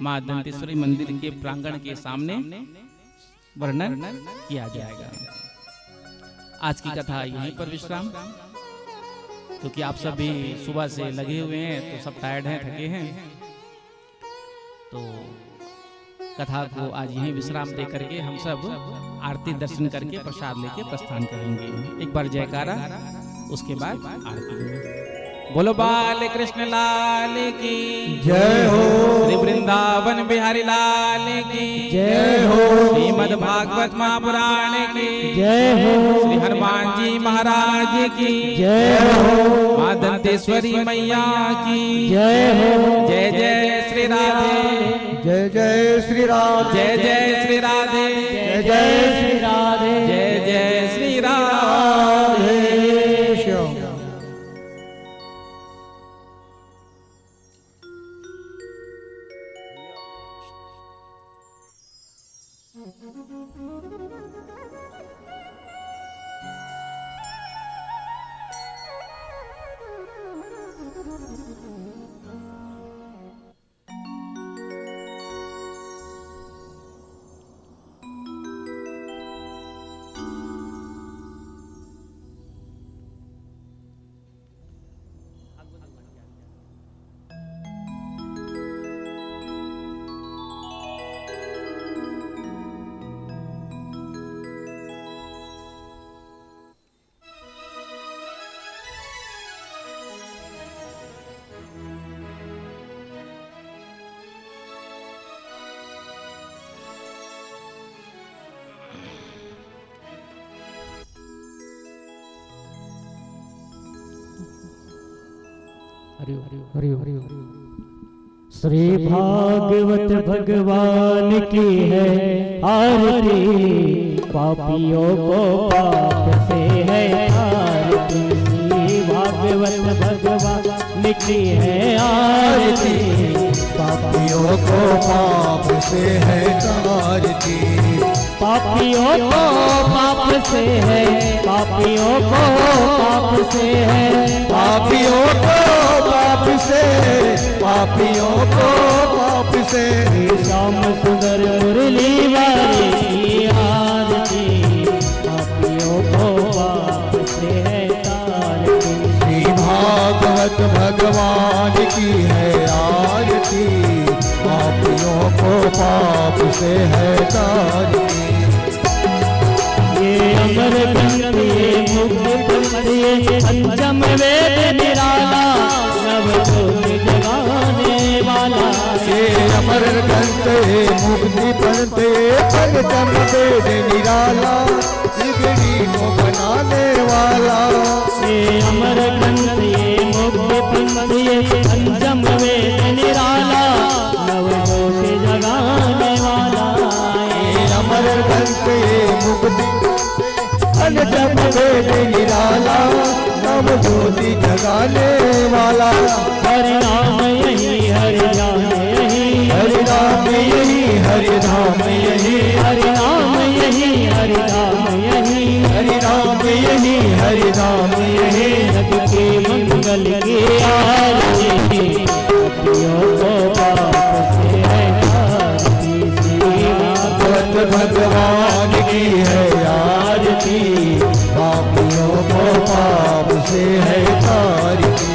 मां दंतेश्वरी मंदिर के प्रांगण के सामने वर्णन किया जाएगा। आज की कथा यहीं पर विश्राम, क्योंकि आप सब भी सुबह से लगे हुए हैं तो सब टायर्ड हैं, थके हैं, तो कथा को आज यहीं विश्राम दे करके हम सब आरती दर्शन करके प्रसाद लेके प्रस्थान करेंगे। एक बार जयकारा, उसके बाद आरती। बोलो बाल कृष्ण लाल की जय हो। श्री वृंदावन बिहारी लाल की जय हो। श्रीमद् भागवत महापुराण की जय हो। श्री हनुमान जी महाराज की जय हो। मां दंतेश्वरी मैया की जय हो। जय जय श्री राधे, जय जय श्री राधे, जय जय श्री राधे, जय जय श्री राधे, जय जय श्री राधे। श्याम। श्री भागवत भगवान की है आरती, पापियों को पाप से है आरती। श्री भागवत भगवान की है आरती, पापियों को पाप से है तारती। पापियों को पाप से है, पापियों को पाप से है, पापियों को पाप से, पापियों को पाप से। श्याम सुंदर मुरली वाले की आरती, पापियों को पाप से है तारती। श्री भागवत भगवान की है आरती, पापियों को पाप से है तारती। ये अमर ग्रंथ ये मुक्त पंथ ये पंचम वेद निराला, नवजोत जगाने वाला। ये अमर ग्रंथ ये मुक्ति पंथ ये पंचम वेद निराला, बिगड़ी को बनाने वाला। ये अमर ग्रंथ ये मुक्त पंथ ये पंचम वेद निराला, नवजोत जगाने वाला। ये अमर ग्रंथ ये मुक्ति पंचम वेद निराला, नव ज्योति जगाने वाला। हरि नाम यही हरि नाम यही, हरि नाम यही, हरि नाम यही, हरि नाम यही, हरि नाम यही, हरि नाम यही, हरि नाम यही। सबके मंगल की आरती, पापियों को पाप से है तारती। श्री भागवत भगवान की है आरती, पापियों को पाप से है तारती।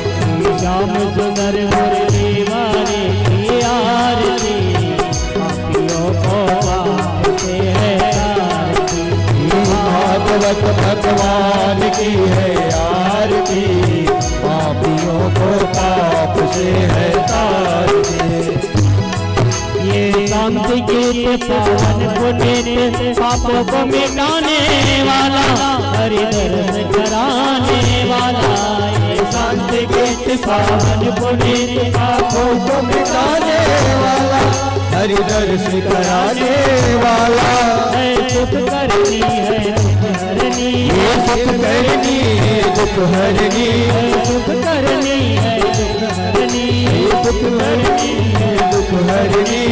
श्याम सुंदर मुरली वाले की आरती, पापियों को है आरती, पापियों को पाप से है तारती। ये शांति गीत पावन पुनीत पापों को मिटाने वाला, हरि दर्शन कराने वाला। ये शांति गीत पावन पुनीत पापों को मिटाने वाला, हरि दर्शन कराने वाला। है सुख करनी है दुख हरनी, ये सुख करनी है दुख हरनी, सुख करनी है दुख हरनी, सुख करनी है दुख हरनी।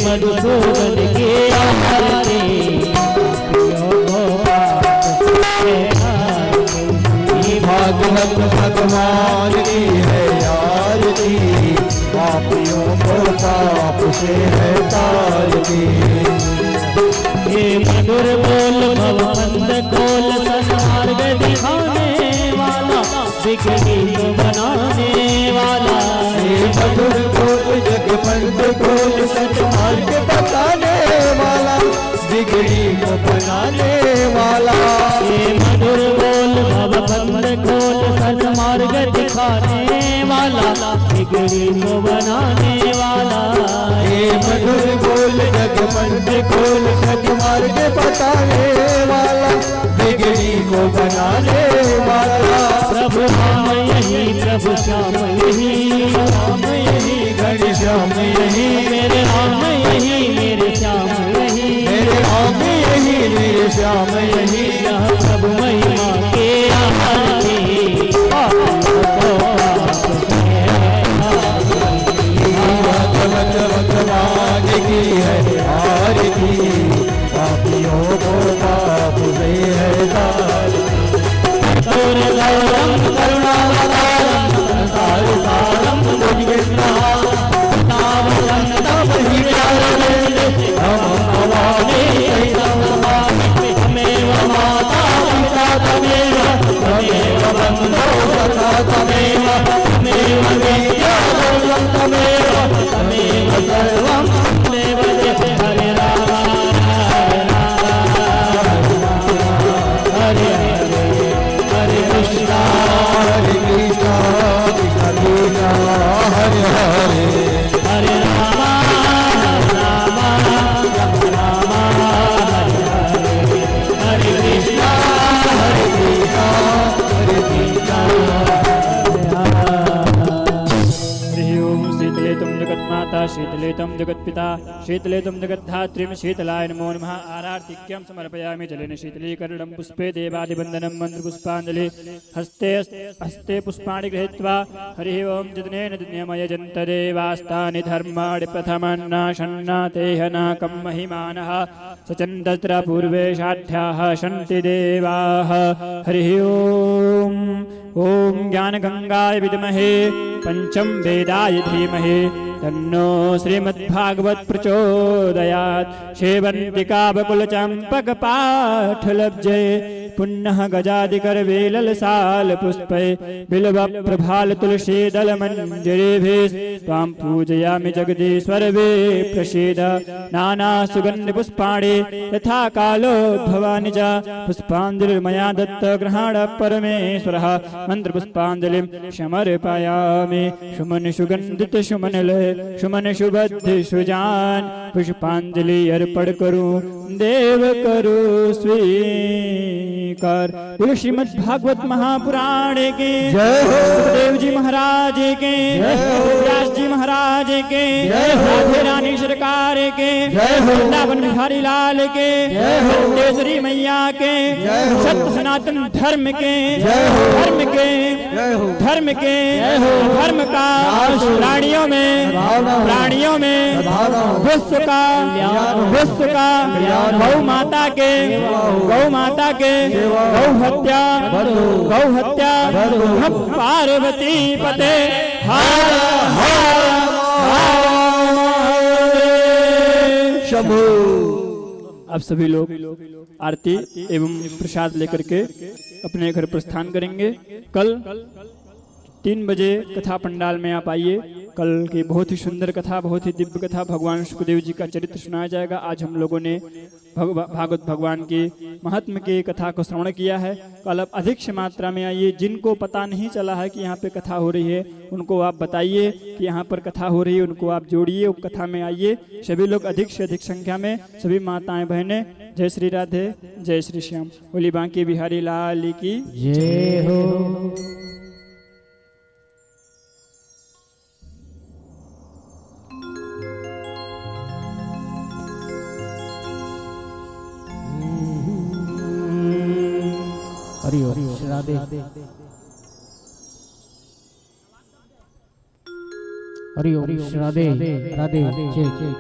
मधुसूदन की आरती, भागवत भगवान की है आरती, पापियों को पाप से है तारती। हे मधुर बोल भवबंद खोल, सन्मार्ग दिखाने वाला, बिगड़ी को बनाने वाला। हे मधुर बोल जगपंथ खोल, सन्मार्ग बताने वाला, बिगड़ी को बनाने वाला। हे मधुर बोल भवबंद खोल, सन्मार्ग दिखाने वाला, बिगड़ी को बनाने वाला। हे मधुर बोल जगपंथ खोल, सन्मार्ग बताने वाला, बिगड़ी को बनाने वाला। प्रभु राम यही प्रभु श्याम यही, राम यही घनश्याम यही, मेरे राम यही मेरे श्याम यही, मेरे राम यही मेरे श्याम यही। यह प्रभु महिमा के आरती, भगवत भगवान की है आरती, पापियों को पाप से है तारती। गौरम करुणावतारम संसार सारम भुजगेन्द्रहारम, तावकं तव हीरारविंद हम भवानी चैतन्यवाणी। तमेव माता पिता तमेव, तमेव बन्धो सखा तमेव, तमेव विद्या सर्वं तमेव, तमेव सर्वं तमेव। हरे राम हरे हरे, हरे कृष्णा हरे कृष्णा कृष्ण कृष्ण हरे हरे, हरे राम राम राम हरे हरे, हरे कृष्णा हरे कृष्णा हरे कृष्णा। हरि ओम। शीतले तुम जगन्माता, शीतले तुम जगत्पिता, शीतले तुम जगद्धात्रीं, शीतलाय नमो नमः। आरार्तिक्यं समर्पयामि जलेन शीतलीकरणं, पुष्पे देवादिवन्दनं मन्त्रपुष्पाञ्जलि, हस्ते पुष्पाणि गृहीत्वा। हरिः ओम। जितनेन दिन्यमयजन्त देवास्तानि धर्माणि प्रथमन्नाशन्नातेहनाकं महिमानः, सचन्दत्र पूर्वे षाढ्याः सन्ति देवाः। हरिः ओम। ओम ज्ञानगंगाय विद्महे पंचम वेदाय धीमहि, तन्नो श्रीमद्भागवत प्रचोदयात्। सेवन्तिका बकुलचम्पकपाठलब्जे, पुन्नः गजादिकरवेललसाल पुष्पै, बिल्वप्रभाल तुलसीदलमञ्जरीभिः, त्वां पूजयामि जगदीश्वर वे प्रसीद। नानासुगन्धपुष्पाणि यथा कालो भवानि च, पुष्पाञ्जलिर्मया दत्त गृहाण परमेश्वरः। मन्त्रपुष्पाञ्जलिं समर्पयामि, सुमन सुगन्धित सुमनलय सुमन सुबद्ध सुजान, पुष्पांजलि अर्पण करूं देव करो स्वीकार। बोलो श्रीमद् भागवत महापुराण के जय हो। सुखदेव जी महाराज के, व्यास जी महाराज के, राधे रानी सरकार के, वृंदावन बिहारी लाल के, केसरी मैया के, सत्य सनातन धर्म के, धर्म के, धर्म के, धर्म का प्राणियों में विश्व का गौ माता के गौ हत्या पार्वती पते हर हर शंभू। अब सभी लोग आरती एवं प्रसाद लेकर के अपने घर प्रस्थान करेंगे। कल 3 बजे कथा पंडाल में आप आइए। कल की बहुत ही सुंदर कथा, बहुत ही दिव्य कथा, भगवान सुखदेव जी का चरित्र सुनाया जाएगा। आज हम लोगों ने भागवत भगवान के महात्म की कथा को श्रवण किया है। कल अब अधिक से मात्रा में आइए, जिनको पता नहीं चला है कि यहाँ पे कथा हो रही है उनको आप बताइए कि यहाँ पर कथा हो रही है, उनको आप जोड़िए, उस कथा में आइए। सभी लोग अधिक से अधिक संख्या में, सभी माताएं बहनें। जय श्री राधे, जय श्री श्याम। बोली बांके बिहारी लाल की जय हो। हरि हरि राधे हरि हरि राधे राधे जय जय।